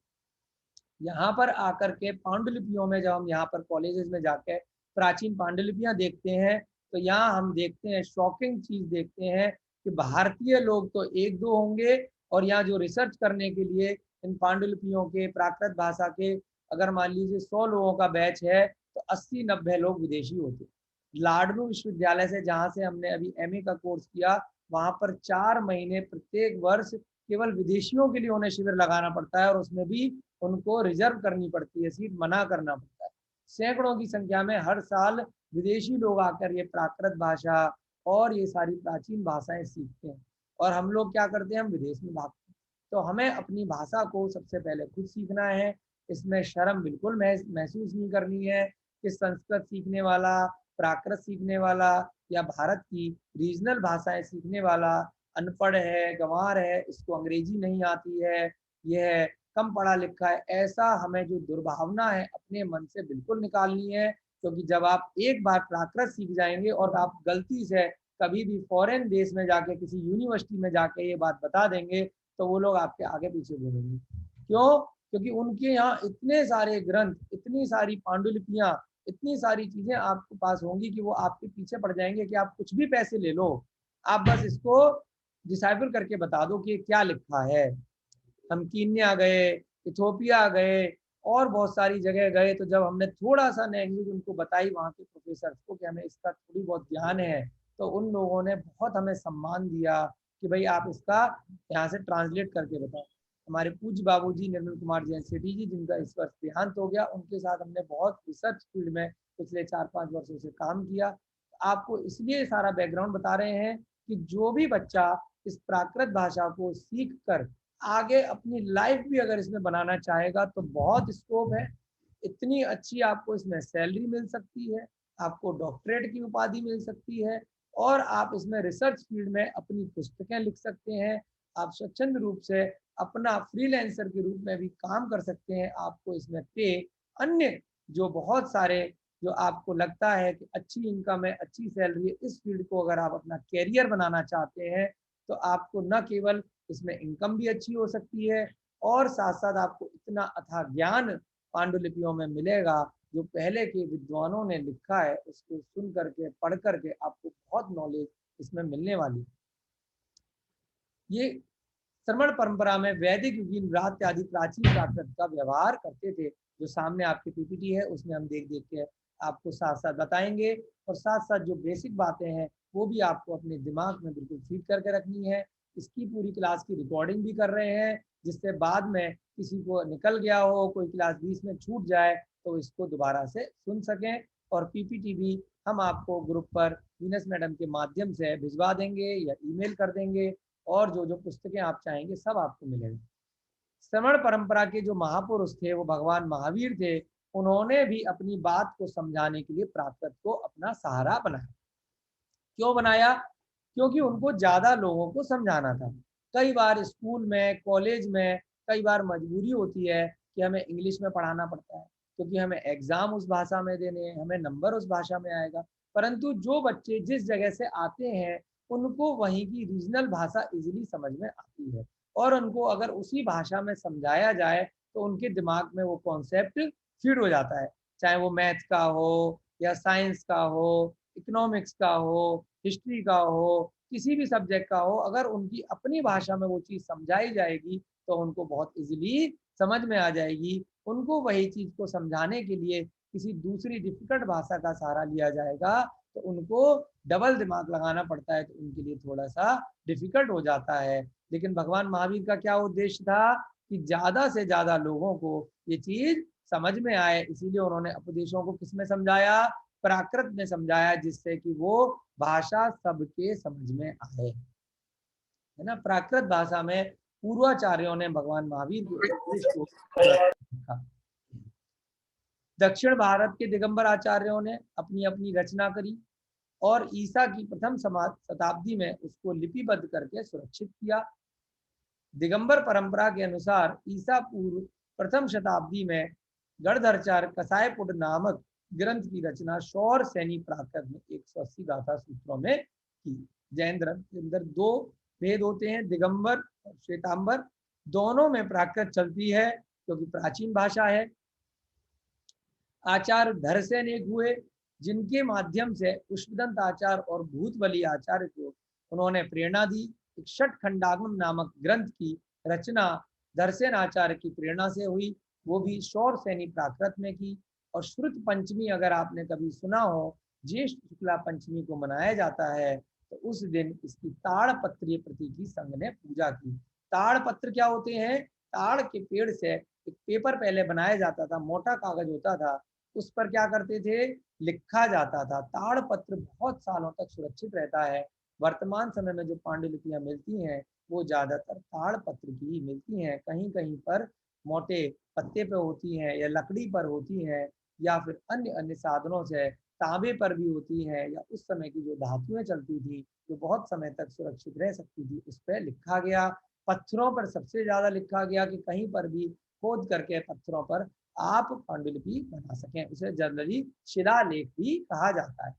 यहाँ पर आकर के पांडुलिपियों में, जब हम यहाँ पर कॉलेजेस में जाकर प्राचीन पांडुलिपियाँ देखते हैं, तो यहाँ हम देखते हैं, शॉकिंग चीज देखते हैं कि भारतीय लोग तो 1-2 होंगे, और यहाँ जो रिसर्च करने के लिए इन पांडुलिपियों के, प्राकृत भाषा के, अगर मान लीजिए 100 लोगों का बैच है, तो 80-90 लोग विदेशी होते। लाडनू विश्वविद्यालय से, जहाँ से हमने अभी MA का कोर्स किया, वहाँ पर 4 महीने प्रत्येक वर्ष केवल विदेशियों के लिए उन्हें शिविर लगाना पड़ता है, और उसमें भी उनको रिजर्व करनी पड़ती है, सीट मना करना पड़ता है। सैकड़ों की संख्या में हर साल विदेशी लोग आकर ये प्राकृत भाषा और ये सारी प्राचीन भाषाएं सीखते हैं, और हम लोग क्या करते हैं, हम विदेश में भागते हैं। तो हमें अपनी भाषा को सबसे पहले खुद सीखना है। इसमें शर्म बिल्कुल महसूस नहीं करनी है कि संस्कृत सीखने वाला, प्राकृत सीखने वाला या भारत की रीजनल भाषाएं सीखने वाला अनपढ़ है, गंवार है, इसको अंग्रेजी नहीं आती है, यह कम पढ़ा लिखा है, ऐसा हमें जो दुर्भावना है अपने मन से बिल्कुल निकालनी है। क्योंकि जब आप एक बार प्राकृत सीख जाएंगे और आप गलती से कभी भी फॉरेन देश में जाके, किसी यूनिवर्सिटी में जाके ये बात बता देंगे, तो वो लोग आपके आगे पीछे घूमेंगे। क्यों? क्योंकि उनके यहाँ इतने सारे ग्रंथ, इतनी सारी पांडुलिपियाँ, इतनी सारी चीजें आपके पास होंगी कि वो आपके पीछे पड़ जाएंगे कि आप कुछ भी पैसे ले लो, आप बस इसको डिसाइफर करके बता दो कि ये क्या लिखा है। हम कीनिया गए, इथोपिया गए, और बहुत सारी जगह गए, तो जब हमने थोड़ा सा लैंग्वेज उनको बताई वहाँ के प्रोफेसर को कि हमें इसका थोड़ी बहुत ज्ञान है, तो उन लोगों ने बहुत हमें सम्मान दिया कि भाई आप इसका यहाँ से ट्रांसलेट करके बताओ। हमारे पूज्य बाबूजी निर्मल कुमार जैन सेठी जी, जिनका इस वर्ष देहांत हो गया, उनके साथ हमने बहुत रिसर्च फील्ड में पिछले 4-5 वर्षों से काम किया। आपको इसलिए सारा बैकग्राउंड बता रहे हैं कि जो भी बच्चा इस प्राकृत भाषा को सीख कर आगे अपनी लाइफ भी अगर इसमें बनाना चाहेगा, तो बहुत स्कोप है। इतनी अच्छी आपको इसमें सैलरी मिल सकती है, आपको डॉक्टरेट की उपाधि मिल सकती है, और आप इसमें रिसर्च फील्ड में अपनी पुस्तकें लिख सकते हैं। आप स्वच्छंद रूप से अपना फ्रीलांसर के रूप में भी काम कर सकते हैं। आपको इसमें पे, अन्य जो बहुत सारे, जो आपको लगता है कि अच्छी इनकम है, अच्छी सैलरी है, इस फील्ड को अगर आप अपना कैरियर बनाना चाहते हैं, तो आपको न केवल इसमें इनकम भी अच्छी हो सकती है, और साथ साथ आपको इतना अथाह ज्ञान पांडुलिपियों में मिलेगा जो पहले के विद्वानों ने लिखा है, उसको सुन करके, पढ़ करके आपको बहुत नॉलेज इसमें मिलने वाली है। ये श्रमण परंपरा में वैदिक युगीन व्रात्य आदि प्राचीन प्राकृत का व्यवहार करते थे, जो सामने आपकी पीपीटी है उसमें हम देख देख के आपको साथ साथ बताएंगे, और साथ साथ जो बेसिक बातें हैं वो भी आपको अपने दिमाग में बिल्कुल फीड करके रखनी है। इसकी पूरी क्लास की रिकॉर्डिंग भी कर रहे हैं, जिससे बाद में किसी को निकल गया हो, कोई क्लास बीच में छूट जाए, तो इसको दोबारा से सुन सकें। और पीपीटी भी हम आपको ग्रुप पर वीनस मैडम के माध्यम से भिजवा देंगे या ईमेल कर देंगे, और जो जो पुस्तकें आप चाहेंगे सब आपको मिलेंगे। श्रमण परंपरा के जो महापुरुष थे वो भगवान महावीर थे। उन्होंने भी अपनी बात को समझाने के लिए प्राकृत को अपना सहारा बनाया। क्यों बनाया? क्योंकि उनको ज्यादा लोगों को समझाना था। कई बार स्कूल में, कॉलेज में कई बार मजबूरी होती है कि हमें इंग्लिश में पढ़ाना पड़ता है, क्योंकि हमें एग्जाम उस भाषा में देने हैं, हमें नंबर उस भाषा में आएगा। परंतु जो बच्चे जिस जगह से आते हैं उनको वहीं की रीजनल भाषा इजीली समझ में आती है, और उनको अगर उसी भाषा में समझाया जाए तो उनके दिमाग में वो कॉन्सेप्ट फीड हो जाता है, चाहे वो मैथ का हो या साइंस का हो, इकोनॉमिक्स का हो, हिस्ट्री का हो, किसी भी सब्जेक्ट का हो, अगर उनकी अपनी भाषा में वो चीज़ समझाई जाएगी तो उनको बहुत इजीली समझ में आ जाएगी। उनको वही चीज़ को समझाने के लिए किसी दूसरी डिफिकल्ट भाषा का सहारा लिया जाएगा तो उनको डबल दिमाग लगाना पड़ता है, तो उनके लिए थोड़ा सा डिफिकल्ट हो जाता है। लेकिन भगवान महावीर का क्या उद्देश्य था कि ज्यादा से ज्यादा लोगों को ये चीज समझ में आए, इसीलिए उन्होंने उपदेशों को किस में समझाया, प्राकृत में समझाया, जिससे कि वो भाषा सबके समझ में आए, है ना। प्राकृत भाषा में पूर्वाचार्यों ने भगवान महावीर के उपदेश को रखा। दक्षिण भारत के दिगंबर आचार्यों ने अपनी अपनी रचना करी और ईसा की प्रथम शताब्दी में उसको लिपिबद्ध करके सुरक्षित किया। दिगंबर परंपरा के अनुसार ईसा पूर्व प्रथम शताब्दी में गणधरचार्य कसायपुट नामक ग्रंथ की रचना शौर सैनी प्राकृत में 180 गाथा सूत्रों में की। जैन ग्रंथ के अंदर दो भेद होते हैं, दिगंबर और श्वेतांबर, दोनों में प्राकृत चलती है क्योंकि प्राचीन भाषा है। आचार्य धरसेन एक हुए जिनके माध्यम से पुष्पदंत आचार्य और भूतबली आचार्य को उन्होंने प्रेरणा दी। षट खंडागम नामक ग्रंथ की रचना धरसेन आचार्य की प्रेरणा से हुई, वो भी शौर सैनी प्राकृत में की। और श्रुत पंचमी अगर आपने कभी सुना हो, ज्येष्ठ शुक्ला पंचमी को मनाया जाता है, तो उस दिन इसकी ताड़पत्रीय प्रतीकी संघ ने पूजा की। ताड़पत्र क्या होते हैं? ताड़ के पेड़ से एक पेपर पहले बनाया जाता था, मोटा कागज होता था, उस पर क्या करते थे, लिखा जाता था। ताड़पत्र बहुत सालों तक सुरक्षित रहता है। वर्तमान समय में जो पांडुलिपियां मिलती हैं वो ज्यादातर ताड़पत्र की ही मिलती हैं, कहीं कहीं पर मोटे पत्ते पे होती हैं या लकड़ी पर होती हैं या फिर अन्य अन्य साधनों से तांबे पर भी होती हैं, या उस समय की जो धातुएं चलती थी जो बहुत समय तक सुरक्षित रह सकती थी उस पर लिखा गया। पत्थरों पर सबसे ज्यादा लिखा गया कि कहीं पर भी खोद करके पत्थरों पर आप पांडुलिपि बना सकें, उसे जनरली शिलालेख भी कहा जाता है।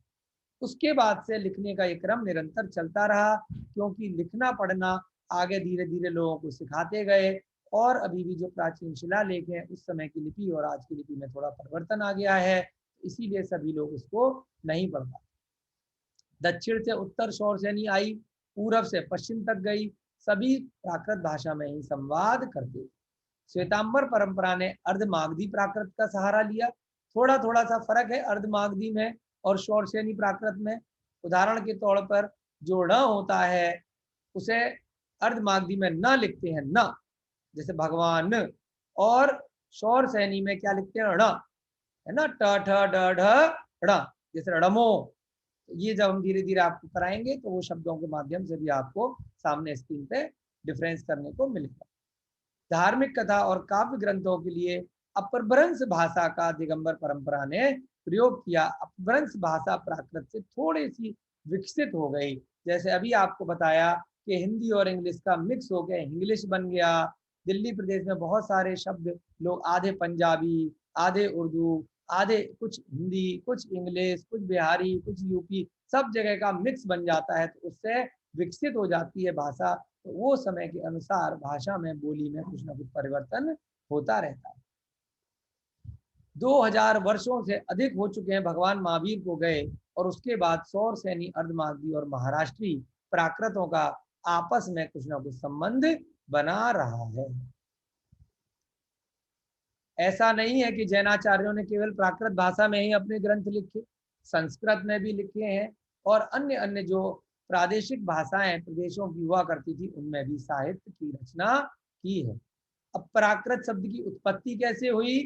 उसके बाद से लिखने का ये क्रम निरंतर चलता रहा, क्योंकि लिखना पढ़ना आगे धीरे धीरे लोगों को सिखाते गए, और अभी भी जो प्राचीन शिलालेख हैं उस समय की लिपि और आज की लिपि में थोड़ा परिवर्तन आ गया है, इसीलिए सभी लोग उसको नहीं पढ़ पाते। दक्षिण से उत्तर शौर सैनी आई, पूर्व से पश्चिम तक गई, सभी प्राकृत भाषा में ही संवाद करते। श्वेतांबर परंपरा ने अर्धमागधी प्राकृत का सहारा लिया। थोड़ा थोड़ा सा फर्क है अर्धमागधी में और शौर सैनी प्राकृत में। उदाहरण के तौर पर जो ण होता है उसे अर्धमागधी में न लिखते हैं न, जैसे भगवान, और शौर सैनी में क्या लिखते हैं, ण, है ना, ट ठ ड ढ ण, जैसे रणमो। ये जब हम धीरे धीरे आपको कराएंगे तो वो शब्दों के माध्यम से भी आपको सामने स्क्रीन पे डिफरेंस करने को मिलेगा। धार्मिक कथा और काव्य ग्रंथों के लिए अपभ्रंश भाषा का दिगंबर परंपरा ने प्रयोग किया। अपभ्रंश भाषा प्राकृत से थोड़ी सी विकसित हो गई, जैसे अभी आपको बताया कि हिंदी और इंग्लिश का मिक्स हो गया, इंग्लिश बन गया। दिल्ली प्रदेश में बहुत सारे शब्द लोग आधे पंजाबी, आधे उर्दू, आधे कुछ हिंदी, कुछ इंग्लिश, कुछ बिहारी, कुछ यूपी, सब जगह का मिक्स बन जाता है, तो उससे विकसित हो जाती है भाषा। तो वो समय के अनुसार भाषा में, बोली में कुछ ना कुछ परिवर्तन होता रहता है। 2000 वर्षों से अधिक हो चुके हैं भगवान महावीर को गए, और उसके बाद शौर सैनी, अर्धमागधी और महाराष्ट्री प्राकृतों का आपस में कुछ ना कुछ संबंध बना रहा है। ऐसा नहीं है कि जैनाचार्यों ने केवल प्राकृत भाषा में ही अपने ग्रंथ लिखे, संस्कृत में भी लिखे हैं, और अन्य अन्य जो प्रादेशिक भाषाएं प्रदेशों की हुआ करती थी उनमें भी साहित्य की रचना की है। अब प्राकृत शब्द की उत्पत्ति कैसे हुई?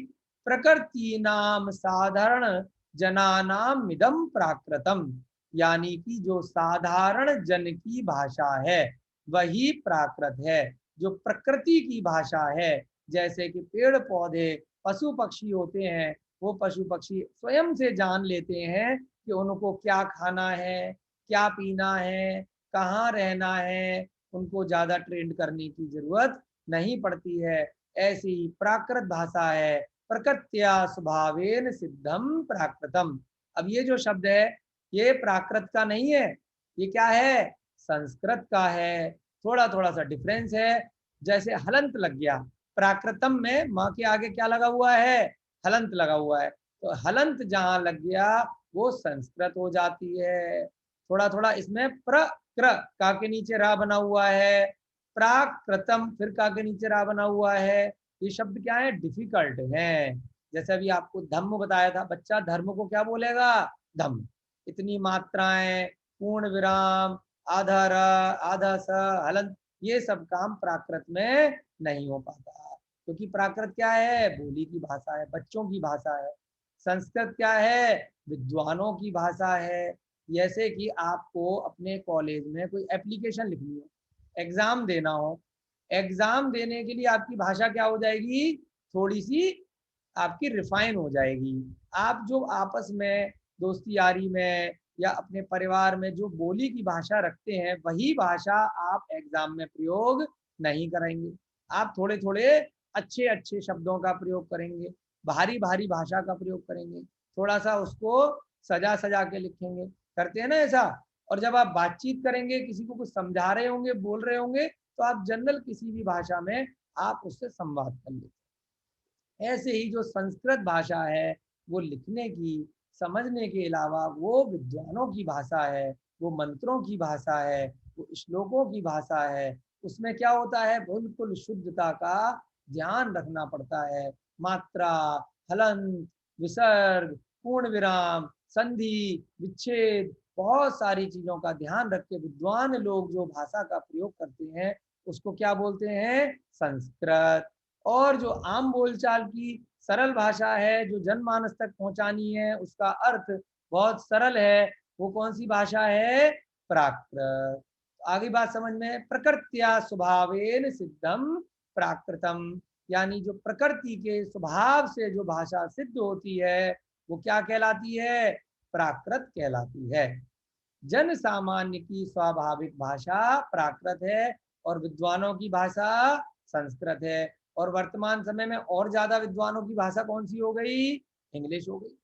प्रकृति नाम साधारण जनानाम मिदम प्राकृतम, यानी कि जो साधारण जन की भाषा है वही प्राकृत है। जो प्रकृति की भाषा है, जैसे कि पेड़ पौधे, पशु पक्षी होते हैं, वो पशु पक्षी स्वयं से जान लेते हैं कि उनको क्या खाना है, क्या पीना है, कहाँ रहना है, उनको ज्यादा ट्रेंड करने की जरूरत नहीं पड़ती है। ऐसी प्राकृत भाषा है, प्रकृत्या स्वभावेन सिद्धम प्राकृतम। अब ये जो शब्द है ये प्राकृत का नहीं है, ये क्या है, संस्कृत का है। थोड़ा थोड़ा सा डिफरेंस है, जैसे हलंत लग गया, प्राकृतम में माँ के आगे क्या लगा हुआ है, हलंत लगा हुआ है, तो हलंत जहां लग गया वो संस्कृत हो जाती है। थोड़ा थोड़ा इसमें प्रकृ का के नीचे रा बना हुआ है, प्राकृतम फिर का के नीचे रा बना हुआ है। ये शब्द क्या है, डिफिकल्ट है। जैसे अभी आपको धम्म बताया था, बच्चा धर्म को क्या बोलेगा, धम्म। इतनी मात्राएं, पूर्ण विराम, आधा र, आधा स, हलंत, ये सब काम प्राकृत में नहीं हो पाता, क्योंकि प्राकृत क्या है? बोली की भाषा है, बच्चों की भाषा है। संस्कृत क्या है? विद्वानों की भाषा है। जैसे कि आपको अपने कॉलेज में कोई एप्लीकेशन लिखनी हो, एग्जाम देना हो, एग्जाम देने के लिए आपकी भाषा क्या हो जाएगी? थोड़ी सी आपकी रिफाइन हो जाएगी। आप जो आपस में दोस्ती यारी में या अपने परिवार में जो बोली की भाषा रखते हैं, वही भाषा आप एग्जाम में प्रयोग नहीं करेंगे। आप थोड़े थोड़े अच्छे अच्छे शब्दों का प्रयोग करेंगे, भारी भारी भाषा का प्रयोग करेंगे, थोड़ा सा उसको सजा सजा के लिखेंगे, करते हैं ना ऐसा। और जब आप बातचीत करेंगे, किसी को कुछ समझा रहे होंगे, बोल रहे होंगे, तो आप जनरल किसी भी भाषा में आप उससे संवाद कर लेते हैं। ऐसे ही जो संस्कृत भाषा है, वो लिखने की, समझने के अलावा वो विद्वानों की भाषा है, वो मंत्रों की भाषा है, वो श्लोकों की भाषा है। उसमें क्या होता है? बिल्कुल शुद्धता का ध्यान रखना पड़ता है। मात्रा, हलंत, विसर्ग, पूर्ण विराम, संधि, विच्छेद, बहुत सारी चीजों का ध्यान रख के विद्वान लोग जो भाषा का प्रयोग करते हैं, उसको क्या बोलते हैं? संस्कृत। और जो आम बोलचाल की सरल भाषा है, जो जनमानस तक पहुंचानी है, उसका अर्थ बहुत सरल है, वो कौन सी भाषा है? प्राकृत। आगे बात समझ में? प्रकृत्या स्वभावेन सिद्धम प्राकृतम, यानी जो प्रकृति के स्वभाव से जो भाषा सिद्ध होती है, वो क्या कहलाती है? प्राकृत कहलाती है। जन सामान्य की स्वाभाविक भाषा प्राकृत है और विद्वानों की भाषा संस्कृत है। और वर्तमान समय में और ज्यादा विद्वानों की भाषा कौन सी हो गई? इंग्लिश हो गई,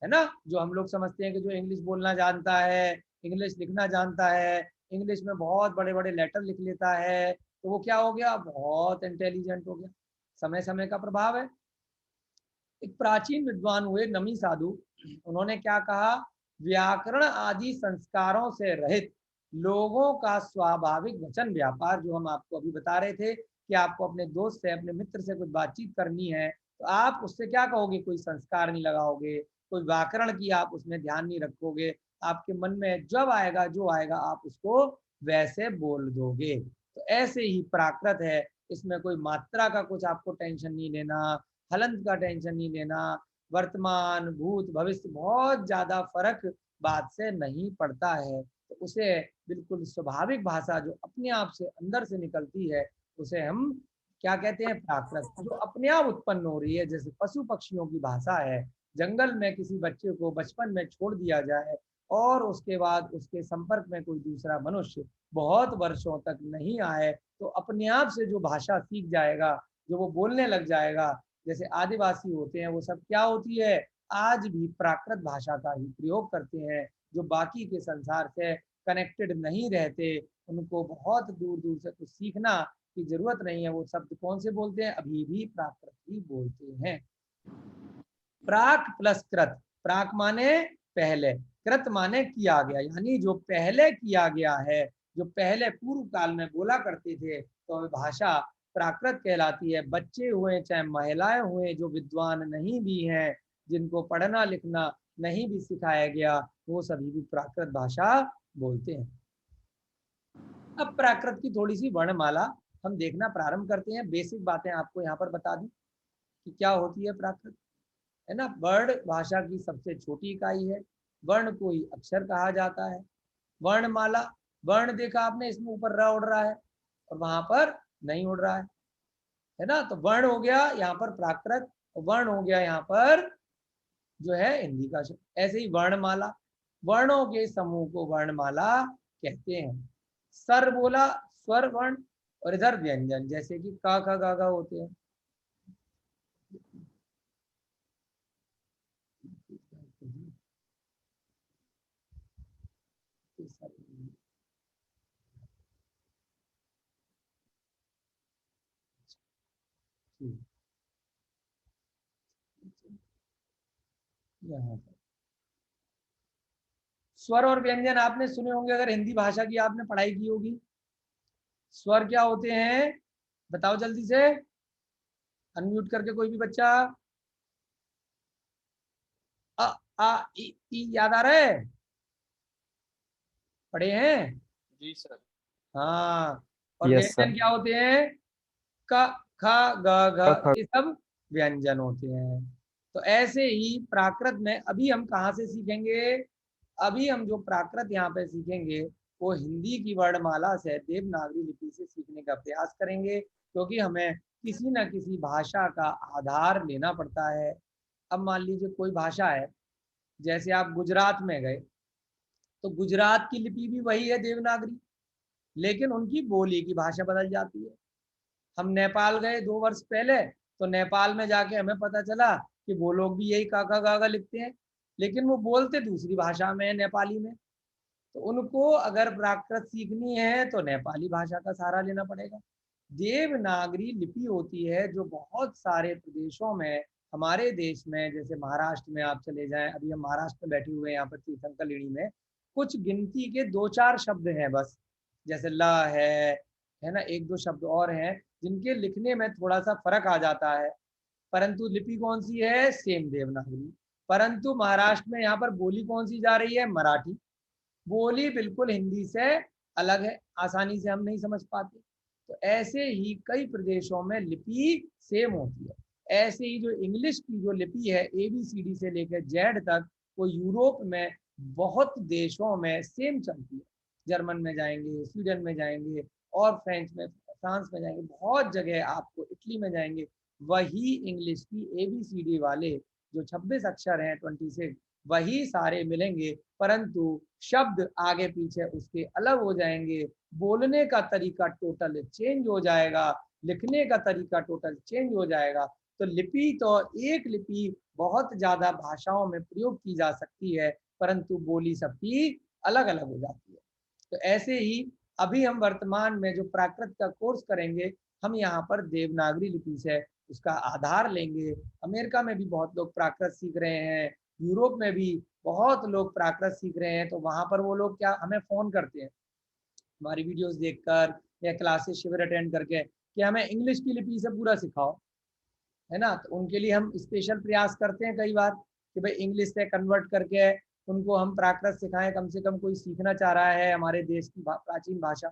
है ना। जो हम लोग समझते हैं कि जो इंग्लिश बोलना जानता है, इंग्लिश लिखना जानता है, इंग्लिश में बहुत बड़े बड़े लेटर लिख लेता है, तो वो क्या हो गया? बहुत इंटेलिजेंट हो गया। समय समय का प्रभाव है। एक प्राचीन विद्वान हुए नमी साधु, उन्होंने क्या कहा? व्याकरण आदि संस्कारों से रहित लोगों का स्वाभाविक वचन व्यापार, जो हम आपको अभी बता रहे थे कि आपको अपने दोस्त से, अपने मित्र से कुछ बातचीत करनी है, तो आप उससे क्या कहोगे? कोई संस्कार नहीं लगाओगे, कोई व्याकरण की आप उसमें ध्यान नहीं रखोगे, आपके मन में जब आएगा जो आएगा आप उसको वैसे बोल दोगे। तो ऐसे ही प्राकृत है, इसमें कोई मात्रा का कुछ आपको टेंशन नहीं लेना, हलंत का टेंशन नहीं लेना, वर्तमान भूत भविष्य बहुत ज्यादा फर्क बात से नहीं पड़ता है। तो उसे बिल्कुल स्वाभाविक भाषा जो अपने आप से अंदर से निकलती है, उसे हम क्या कहते हैं? प्राकृत। जो अपने आप उत्पन्न हो रही है, जैसे पशु पक्षियों की भाषा है। जंगल में किसी बच्चे को बचपन में छोड़ दिया जाए और उसके बाद उसके संपर्क में कोई दूसरा मनुष्य बहुत वर्षों तक नहीं आए, तो अपने आप से जो भाषा सीख जाएगा, जो वो बोलने लग जाएगा, जैसे आदिवासी होते हैं, वो सब क्या होती है? आज भी प्राकृत भाषा का ही प्रयोग करते हैं। जो बाकी के संसार से कनेक्टेड नहीं रहते, उनको बहुत दूर दूर से कुछ सीखना की जरूरत नहीं है। वो शब्द कौन से बोलते हैं? अभी भी प्राकृत ही बोलते हैं। प्राक प्लस कृत। प्राक माने पहले, कृत माने किया गया, यानी जो पहले किया गया है, जो पहले पूर्व काल में बोला करते थे, तो भाषा प्राकृत कहलाती है। बच्चे हुए चाहे महिलाएं हुए, जो विद्वान नहीं भी हैं, जिनको पढ़ना लिखना नहीं भी सिखाया गया, वो सभी भी प्राकृत भाषा बोलते हैं। अब प्राकृत की थोड़ी सी वर्णमाला हम देखना प्रारंभ करते हैं। बेसिक बातें आपको यहाँ पर बता दूं कि क्या होती है प्राकृत, है ना। वर्ण भाषा की सबसे छोटी इकाई है। वर्ण को ही अक्षर कहा जाता है। वर्णमाला, वर्ण देखा आपने, इसमें ऊपर र उड़ रहा है और वहां पर नहीं उड़ रहा है ना। तो वर्ण हो गया यहाँ पर प्राकृत, वर्ण हो गया यहाँ पर जो है हिंदी का शब्द। ऐसे ही वर्णमाला, वर्णों के समूह को वर्णमाला कहते हैं। स्वर बोला, स्वर वर्ण, और इधर व्यंजन, जैसे कि का ख गा गा होते हैं। यहाँ पर स्वर और व्यंजन आपने सुने होंगे, अगर हिंदी भाषा की आपने पढ़ाई की होगी। स्वर क्या होते हैं? बताओ जल्दी से, अनम्यूट करके कोई भी बच्चा। अ आ ई याद आ रहा है? पढ़े हैं? जी सर। हाँ, और व्यंजन क्या होते हैं? क, ख, ग, घ, ये सब व्यंजन होते हैं। तो ऐसे ही प्राकृत में अभी हम कहाँ से सीखेंगे? अभी हम जो प्राकृत यहाँ पे सीखेंगे वो हिंदी की वर्णमाला से देवनागरी लिपि से सीखने का प्रयास करेंगे, क्योंकि हमें किसी न किसी भाषा का आधार लेना पड़ता है। अब मान लीजिए कोई भाषा है, जैसे आप गुजरात में गए तो गुजरात की लिपि भी वही है देवनागरी, लेकिन उनकी बोली की भाषा बदल जाती है। हम नेपाल गए 2 वर्ष पहले, तो नेपाल में जाके हमें पता चला कि वो लोग भी यही काका गागा लिखते हैं, लेकिन वो बोलते दूसरी भाषा में है, नेपाली में। तो उनको अगर प्राकृत सीखनी है तो नेपाली भाषा का सहारा लेना पड़ेगा। देवनागरी लिपि होती है जो बहुत सारे प्रदेशों में, हमारे देश में जैसे महाराष्ट्र में आप चले जाएं, अभी हम महाराष्ट्र में बैठे हुए हैं यहाँ पर तीर्थंकर लेणी में, कुछ गिनती के 2-4 शब्द हैं बस, जैसे ल है ना, 1-2 शब्द और हैं जिनके लिखने में थोड़ा सा फर्क आ जाता है, परंतु लिपि कौन सी है? सेम देवनागरी। परंतु महाराष्ट्र में यहाँ पर बोली कौन सी जा रही है? मराठी। बोली बिल्कुल हिंदी से अलग है, आसानी से हम नहीं समझ पाते। तो ऐसे ही कई प्रदेशों में लिपि सेम होती है। ऐसे ही जो इंग्लिश की जो लिपि है ABCD से लेकर Z तक, वो यूरोप में बहुत देशों में सेम चलती है। जर्मन में जाएंगे, स्वीडन में जाएंगे, और फ्रांस में जाएंगे, बहुत जगह आपको, इटली में जाएंगे, वही इंग्लिश की ABCD वाले जो 26 अक्षर हैं 26, वही सारे मिलेंगे, परंतु शब्द आगे पीछे उसके अलग हो जाएंगे, बोलने का तरीका टोटल चेंज हो जाएगा, लिखने का तरीका टोटल चेंज हो जाएगा। तो लिपि तो एक लिपि बहुत ज्यादा भाषाओं में प्रयोग की जा सकती है, परंतु बोली सबकी अलग अलग हो जाती है। तो ऐसे ही अभी हम वर्तमान में जो प्राकृत का कोर्स करेंगे, हम यहाँ पर देवनागरी लिपि से उसका आधार लेंगे। अमेरिका में भी बहुत लोग प्राकृत सीख रहे हैं, यूरोप में भी बहुत लोग प्राकृत सीख रहे हैं। तो वहाँ पर वो लोग क्या हमें फ़ोन करते हैं हमारी वीडियोस देखकर या क्लासेस शिविर अटेंड करके कि हमें इंग्लिश की लिपि से पूरा सिखाओ, है ना। तो उनके लिए हम स्पेशल प्रयास करते हैं कई बार कि भाई इंग्लिश से कन्वर्ट करके उनको हम प्राकृत सिखाएं, कम से कम कोई सीखना चाह रहा है हमारे देश की प्राचीन भाषा।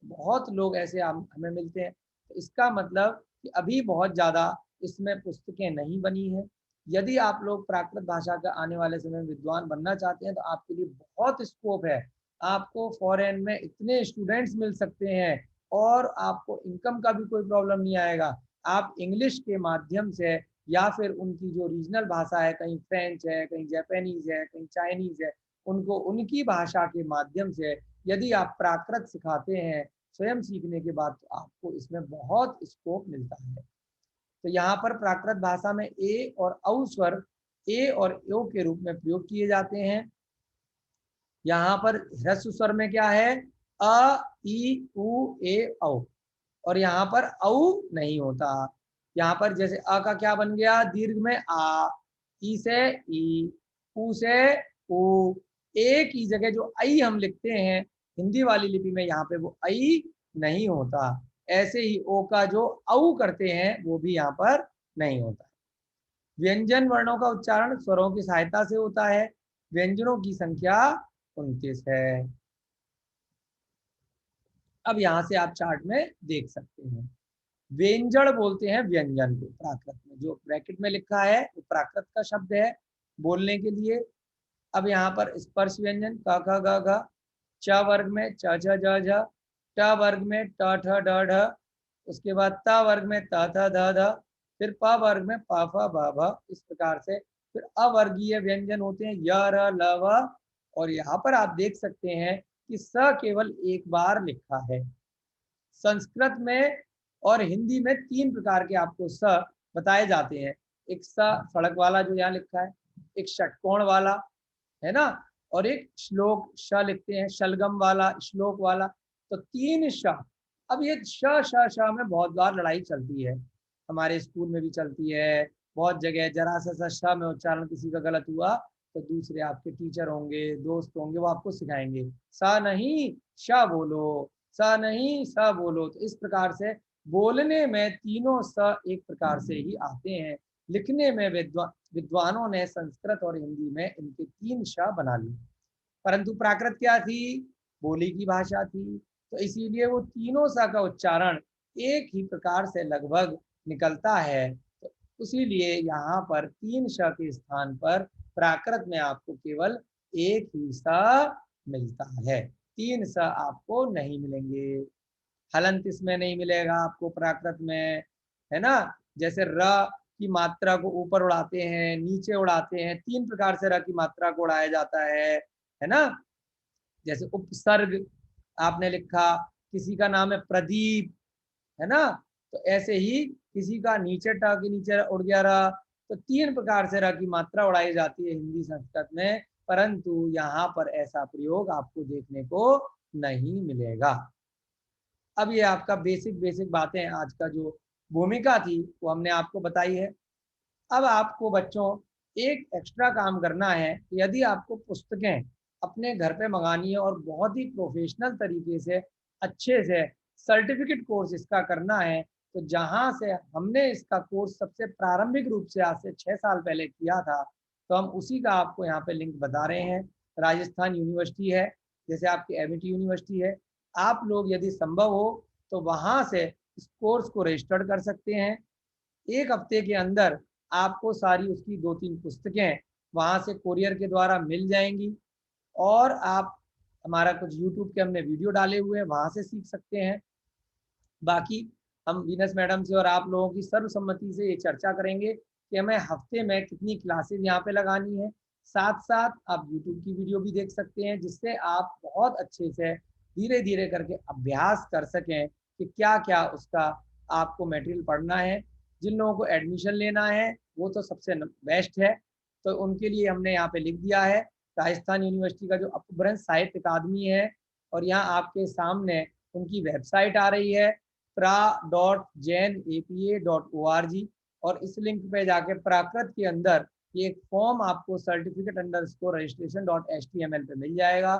बहुत लोग ऐसे हमें मिलते हैं। तो इसका मतलब कि अभी बहुत ज़्यादा इसमें पुस्तकें नहीं बनी हैं। यदि आप लोग प्राकृत भाषा का आने वाले समय में विद्वान बनना चाहते हैं तो आपके लिए बहुत स्कोप है। आपको फॉरेन में इतने स्टूडेंट्स मिल सकते हैं और आपको इनकम का भी कोई प्रॉब्लम नहीं आएगा। आप इंग्लिश के माध्यम से या फिर उनकी जो रीजनल भाषा है, कहीं फ्रेंच है, कहीं जापानीज है, कहीं चाइनीज है, उनको उनकी भाषा के माध्यम से यदि आप प्राकृत सिखाते हैं स्वयं सीखने के बाद, तो आपको इसमें बहुत स्कोप मिलता है। तो यहाँ पर प्राकृत भाषा में ए और औ स्वर ए और ओ के रूप में प्रयोग किए जाते हैं। यहाँ पर ह्रस्व स्वर में क्या है? अ, ई, उ, ए, औ, और यहाँ पर औ नहीं होता। यहाँ पर जैसे अ का क्या बन गया? दीर्घ में आ, ई से ई, उ से उ, ए की जगह जो आई हम लिखते हैं हिंदी वाली लिपि में, यहाँ पे वो आई नहीं होता। ऐसे ही ओ का जो औ करते हैं वो भी यहाँ पर नहीं होता। व्यंजन वर्णों का उच्चारण स्वरों की सहायता से होता है। व्यंजनों की संख्या 29 है। अब यहाँ से आप चार्ट में देख सकते हैं, व्यंजन बोलते हैं व्यंजन को प्राकृत में। जो ब्रैकेट में लिखा है वो प्राकृत का शब्द है बोलने के लिए। अब यहाँ पर स्पर्श व्यंजन क ख ग घ, च वर्ग में च छ ज झ, ट वर्ग में ट ठ ड ढ, उसके बाद त वर्ग में त थ ध ध, फिर प वर्ग में प फ ब भ। इस प्रकार से फिर अवर्गीय व्यंजन होते हैं य र ल व। और यहाँ पर आप देख सकते हैं कि स केवल एक बार लिखा है। संस्कृत में और हिंदी में 3 प्रकार के आपको स बताए जाते हैं। एक स सड़क वाला जो यहाँ लिखा है, एक षटकोण वाला, है ना, और एक श्लोक श लिखते हैं, शलगम वाला, श्लोक वाला। तो 3 श। अब ये श में बहुत बार लड़ाई चलती है, हमारे स्कूल में भी चलती है बहुत जगह। जरा सा श में उच्चारण किसी का गलत हुआ तो दूसरे आपके टीचर होंगे, दोस्त होंगे, वो आपको सिखाएंगे स नहीं श बोलो, स नहीं स बोलो। तो इस प्रकार से बोलने में तीनों स एक प्रकार से ही आते हैं। लिखने में विद्वानों ने संस्कृत और हिंदी में इनके 3 श बना लिए। परंतु प्राकृत क्या थी? बोली की भाषा थी। तो इसीलिए वो तीनों सा का उच्चारण एक ही प्रकार से लगभग निकलता है। तो इसीलिए यहाँ पर 3 श के स्थान पर प्राकृत में आपको केवल एक ही सा मिलता है, 3 स आपको नहीं मिलेंगे। हलंत इसमें नहीं मिलेगा आपको प्राकृत में, है ना। जैसे र की मात्रा को ऊपर उड़ाते हैं, नीचे उड़ाते हैं, 3 प्रकार से र की मात्रा को उड़ाया जाता है ना। जैसे उपसर्ग आपने लिखा, किसी का नाम है प्रदीप, है ना, तो ऐसे ही किसी का नीचे ट के नीचे उड़ गया र। तो 3 प्रकार से र की मात्रा उड़ाई जाती है हिंदी संस्कृत में, परंतु यहाँ पर ऐसा प्रयोग आपको देखने को नहीं मिलेगा। अब ये आपका बेसिक बातें, आज का जो भूमिका थी वो हमने आपको बताई है। अब आपको बच्चों एक एक्स्ट्रा काम करना है। यदि आपको पुस्तकें अपने घर पे मंगानी है और बहुत ही प्रोफेशनल तरीके से अच्छे से सर्टिफिकेट कोर्स इसका करना है, तो जहाँ से हमने इसका कोर्स सबसे प्रारंभिक रूप से आज से 6 साल पहले किया था, तो हम उसी का आपको यहाँ पे लिंक बता रहे हैं। राजस्थान यूनिवर्सिटी है, जैसे आपकी एमिटी यूनिवर्सिटी है, आप लोग यदि संभव हो तो वहाँ से इस कोर्स को रजिस्टर्ड कर सकते हैं। 1 हफ्ते के अंदर आपको सारी उसकी 2-3 पुस्तकें वहाँ से कोरियर के द्वारा मिल जाएंगी, और आप हमारा कुछ यूट्यूब के हमने वीडियो डाले हुए हैं, वहाँ से सीख सकते हैं। बाकी हम वीनस मैडम से और आप लोगों की सर्वसम्मति से ये चर्चा करेंगे कि हमें हफ्ते में कितनी क्लासेज यहाँ पे लगानी है। साथ साथ आप यूट्यूब की वीडियो भी देख सकते हैं, जिससे आप बहुत अच्छे से धीरे धीरे करके अभ्यास कर सकें कि क्या क्या उसका आपको मटेरियल पढ़ना है। जिन लोगों को एडमिशन लेना है वो तो सबसे बेस्ट है, तो उनके लिए हमने यहाँ पे लिख दिया है राजस्थान यूनिवर्सिटी का जो अपभ्रंश साहित्य अकादमी है, और यहाँ आपके सामने उनकी वेबसाइट आ रही है pra.jainapa.org, और इस लिंक पे जाके प्राकृत के अंदर ये एक फॉर्म आपको certificate_registration.html पे मिल जाएगा।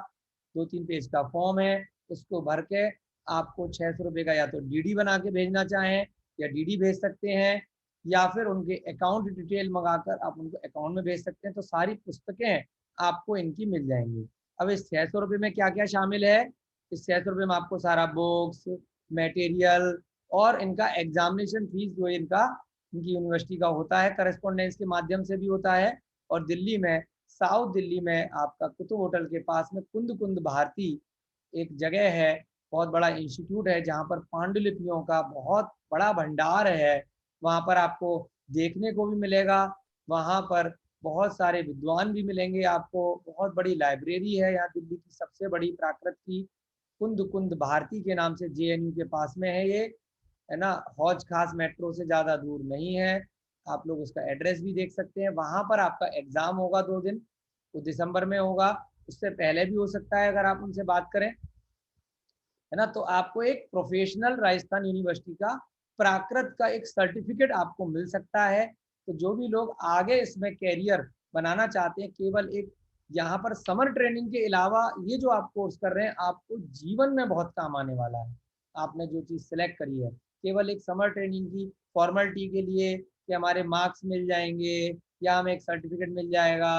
2-3 पेज का फॉर्म है, उसको भर के आपको 600 रुपये का या तो डीडी बना के भेजना चाहें या डीडी भेज सकते हैं, या फिर उनके अकाउंट डिटेल मंगाकर आप उनको अकाउंट में भेज सकते हैं। तो सारी पुस्तकें आपको इनकी मिल जाएंगी। अब इस 600 रुपये में क्या क्या शामिल है? इस 600 रुपये में आपको सारा बुक्स, मटेरियल और इनका एग्जामिनेशन फीस जो इनका इनकी यूनिवर्सिटी का होता है, करस्पॉन्डेंस के माध्यम से भी होता है। और दिल्ली में, साउथ दिल्ली में आपका कुतुब होटल के पास में कुंद भारती एक जगह है, बहुत बड़ा इंस्टीट्यूट है, जहाँ पर पांडुलिपियों का बहुत बड़ा भंडार है। वहाँ पर आपको देखने को भी मिलेगा, वहाँ पर बहुत सारे विद्वान भी मिलेंगे आपको। बहुत बड़ी लाइब्रेरी है यहाँ दिल्ली की सबसे बड़ी प्राकृत की, कुंद भारती के नाम से JNU के पास में है ये, है ना। हौज खास मेट्रो से ज़्यादा दूर नहीं है, आप लोग उसका एड्रेस भी देख सकते हैं। वहाँ पर आपका एग्ज़ाम होगा 2 दिन, वो दिसंबर में होगा, उससे पहले भी हो सकता है अगर आप उनसे बात करें, है ना। तो आपको एक प्रोफेशनल राजस्थान यूनिवर्सिटी का प्राकृत का एक सर्टिफिकेट आपको मिल सकता है। तो जो भी लोग आगे इसमें कैरियर बनाना चाहते हैं, केवल एक यहाँ पर समर ट्रेनिंग के अलावा ये जो आप कोर्स कर रहे हैं आपको जीवन में बहुत काम आने वाला है। आपने जो चीज़ सिलेक्ट करी है, केवल एक समर ट्रेनिंग की फॉर्मेलिटी के लिए कि हमारे मार्क्स मिल जाएंगे या हमें एक सर्टिफिकेट मिल जाएगा,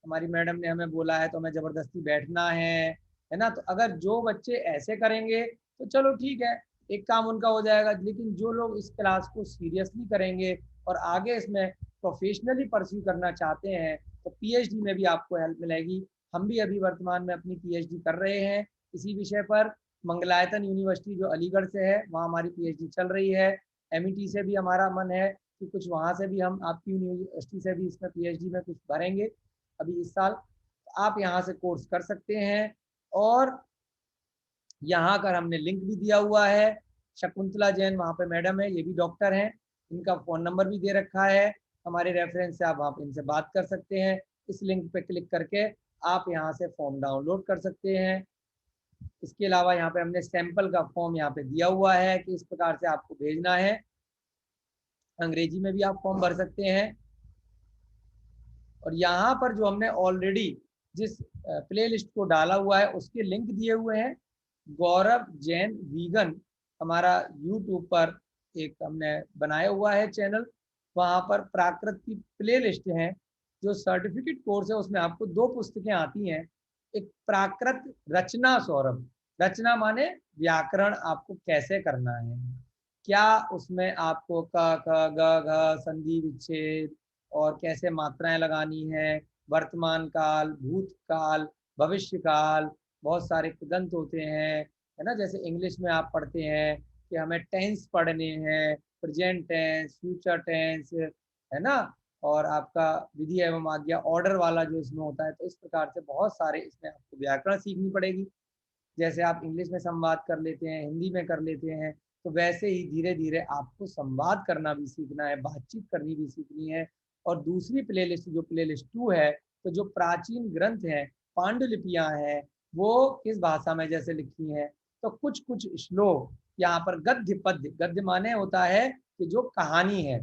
हमारी मैडम ने हमें बोला है तो हमें ज़बरदस्ती बैठना है ना। तो अगर जो बच्चे ऐसे करेंगे तो चलो ठीक है, एक काम उनका हो जाएगा। लेकिन जो लोग इस क्लास को सीरियसली करेंगे और आगे इसमें प्रोफेशनली परस्यू करना चाहते हैं, तो PhD में भी आपको हेल्प मिलेगी। हम भी अभी वर्तमान में अपनी PhD कर रहे हैं इसी विषय पर। मंगलायतन यूनिवर्सिटी जो अलीगढ़ से है, वहाँ हमारी PhD चल रही है। MET से भी हमारा मन है कि कुछ वहाँ से भी हम आपकी यूनिवर्सिटी से भी इसमें PhD में कुछ भरेंगे अभी इस साल। आप यहाँ से कोर्स कर सकते हैं, और यहाँ कर हमने लिंक भी दिया हुआ है। शकुंतला जैन वहाँ पे मैडम है, ये भी डॉक्टर हैं, इनका फ़ोन नंबर भी दे रखा है हमारे रेफरेंस से, आप वहाँ पे इनसे बात कर सकते हैं। इस लिंक पे क्लिक करके आप यहाँ से फॉर्म डाउनलोड कर सकते हैं। इसके अलावा यहाँ पे हमने सैंपल का फॉर्म यहाँ पे दिया हुआ है कि इस प्रकार से आपको भेजना है। अंग्रेजी में भी आप फॉर्म भर सकते हैं। और यहाँ पर जो हमने ऑलरेडी जिस प्लेलिस्ट को डाला हुआ है उसके लिंक दिए हुए हैं। गौरव जैन वीगन हमारा यूट्यूब पर एक हमने बनाया हुआ है चैनल, वहाँ पर प्राकृत की प्लेलिस्ट है। जो सर्टिफिकेट कोर्स है उसमें आपको 2 पुस्तकें आती हैं, एक प्राकृत रचना सौरभ, रचना माने व्याकरण आपको कैसे करना है, क्या उसमें आपको क ख ग घ संधि विच्छेद और कैसे मात्राएं लगानी है, वर्तमान काल, भूतकाल, भविष्य काल, बहुत सारे कृदंत होते हैं, है ना। जैसे इंग्लिश में आप पढ़ते हैं कि हमें टेंस पढ़ने हैं, प्रेजेंट टेंस, फ्यूचर टेंस, है ना, और आपका विधि एवं आज्ञा ऑर्डर वाला जो इसमें होता है। तो इस प्रकार से बहुत सारे इसमें आपको व्याकरण सीखनी पड़ेगी। जैसे आप इंग्लिश में संवाद कर लेते हैं, हिंदी में कर लेते हैं, तो वैसे ही धीरे धीरे आपको संवाद करना भी सीखना है, बातचीत करनी भी सीखनी है। और दूसरी प्लेलिस्ट जो प्लेलिस्ट 2 है, तो जो प्राचीन ग्रंथ हैं, पांडुलिपियां हैं, वो किस भाषा में जैसे लिखी हैं, तो कुछ कुछ श्लोक यहाँ पर गद्य पद्य, गद्य माने होता है कि जो कहानी है,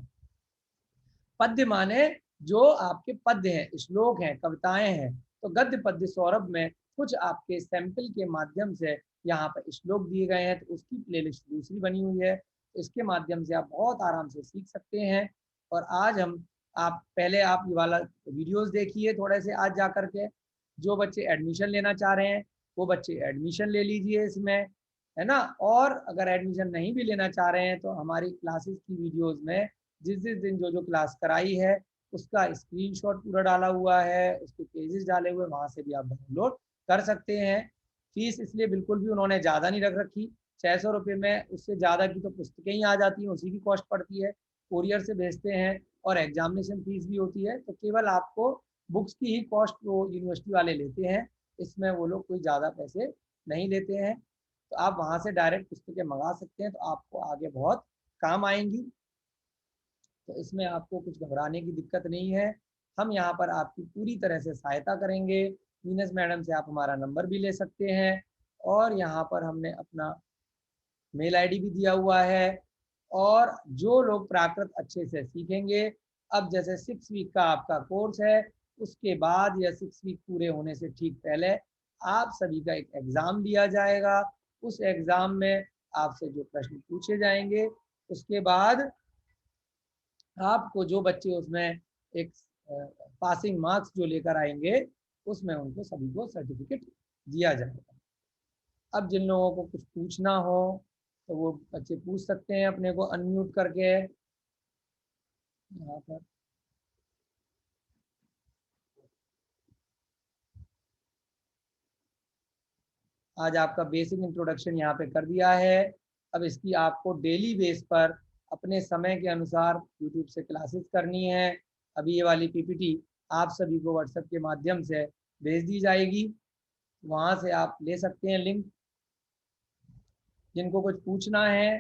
पद्य माने जो आपके पद्य हैं, श्लोक हैं, कविताएं हैं। तो गद्य पद्य सौरभ में कुछ आपके सैंपल के माध्यम से यहाँ पर श्लोक दिए गए हैं, तो उसकी प्लेलिस्ट दूसरी बनी हुई है। इसके माध्यम से आप बहुत आराम से सीख सकते हैं। और आज हम आप पहले आप ये वाला वीडियोस देखिए थोड़े से आज जा करके। जो बच्चे एडमिशन लेना चाह रहे हैं वो बच्चे एडमिशन ले लीजिए इसमें, है ना। और अगर एडमिशन नहीं भी लेना चाह रहे हैं तो हमारी क्लासेस की वीडियोस में जिस जिस दिन जो जो क्लास कराई है उसका स्क्रीनशॉट पूरा डाला हुआ है, उसके पेजेस डाले हुए, वहाँ से भी आप डाउनलोड कर सकते हैं। फीस इसलिए बिल्कुल भी उन्होंने ज़्यादा नहीं रख रखी, 600 रुपये में उससे ज़्यादा की तो पुस्तकें ही आ जाती हैं, उसी की कॉस्ट पड़ती है, कोरियर से भेजते हैं और एग्जामिनेशन फीस भी होती है। तो केवल आपको बुक्स की ही कॉस्ट वो यूनिवर्सिटी वाले लेते हैं, इसमें वो लोग कोई ज़्यादा पैसे नहीं लेते हैं। तो आप वहाँ से डायरेक्ट पुस्तकें मंगा सकते हैं, तो आपको आगे बहुत काम आएंगी। तो इसमें आपको कुछ घबराने की दिक्कत नहीं है, हम यहाँ पर आपकी पूरी तरह से सहायता करेंगे। मीनस मैडम से आप हमारा नंबर भी ले सकते हैं और यहाँ पर हमने अपना मेल आईडी भी दिया हुआ है। और जो लोग प्राकृत अच्छे से सीखेंगे, अब जैसे 6 वीक का आपका कोर्स है, उसके बाद या 6 वीक पूरे होने से ठीक पहले आप सभी का एक एग्ज़ाम दिया जाएगा। उस एग्ज़ाम में आपसे जो प्रश्न पूछे जाएंगे, उसके बाद आपको जो बच्चे उसमें एक पासिंग मार्क्स जो लेकर आएंगे, उसमें उनको सभी को सर्टिफिकेट दिया जाएगा। अब जिन लोगों को कुछ पूछना हो तो वो बच्चे पूछ सकते हैं अपने को अनम्यूट करके यहाँ पर। आज आपका बेसिक इंट्रोडक्शन यहाँ पे कर दिया है। अब इसकी आपको डेली बेस पर अपने समय के अनुसार यूट्यूब से क्लासेस करनी है। अभी ये वाली पीपीटी आप सभी को व्हाट्सएप के माध्यम से भेज दी जाएगी, वहाँ से आप ले सकते हैं लिंक। जिनको कुछ पूछना है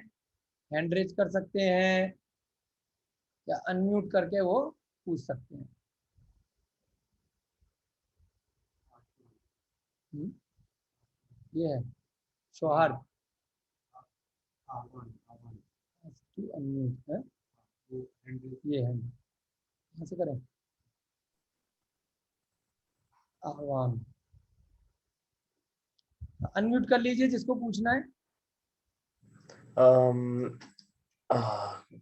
हैंड रेज कर सकते हैं या अनम्यूट करके वो पूछ सकते हैं। ये है सौहार्द अनम्यूट है, ये है, ऐसे करें आह्वान, अनम्यूट कर लीजिए जिसको पूछना है।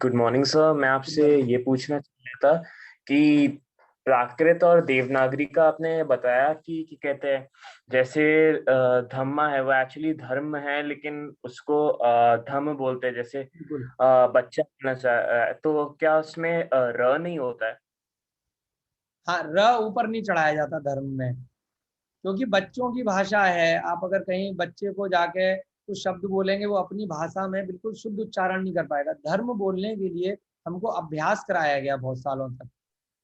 गुड मॉर्निंग सर, मैं आपसे ये पूछना चाह रहा था कि प्राकृत और देवनागरी का आपने बताया कि कहते हैं जैसे धम्मा है वो एक्चुअली धर्म है, लेकिन उसको धम्म बोलते हैं। जैसे बच्चा होना चाहिए, तो क्या उसमें र नहीं होता है? हाँ, र ऊपर नहीं चढ़ाया जाता धर्म में, क्योंकि बच्चों की भाषा है। आप अगर कहीं बच्चे को जाके कुछ शब्द बोलेंगे, वो अपनी भाषा में बिल्कुल शुद्ध उच्चारण नहीं कर पाएगा। धर्म बोलने के लिए हमको अभ्यास कराया गया बहुत सालों तक,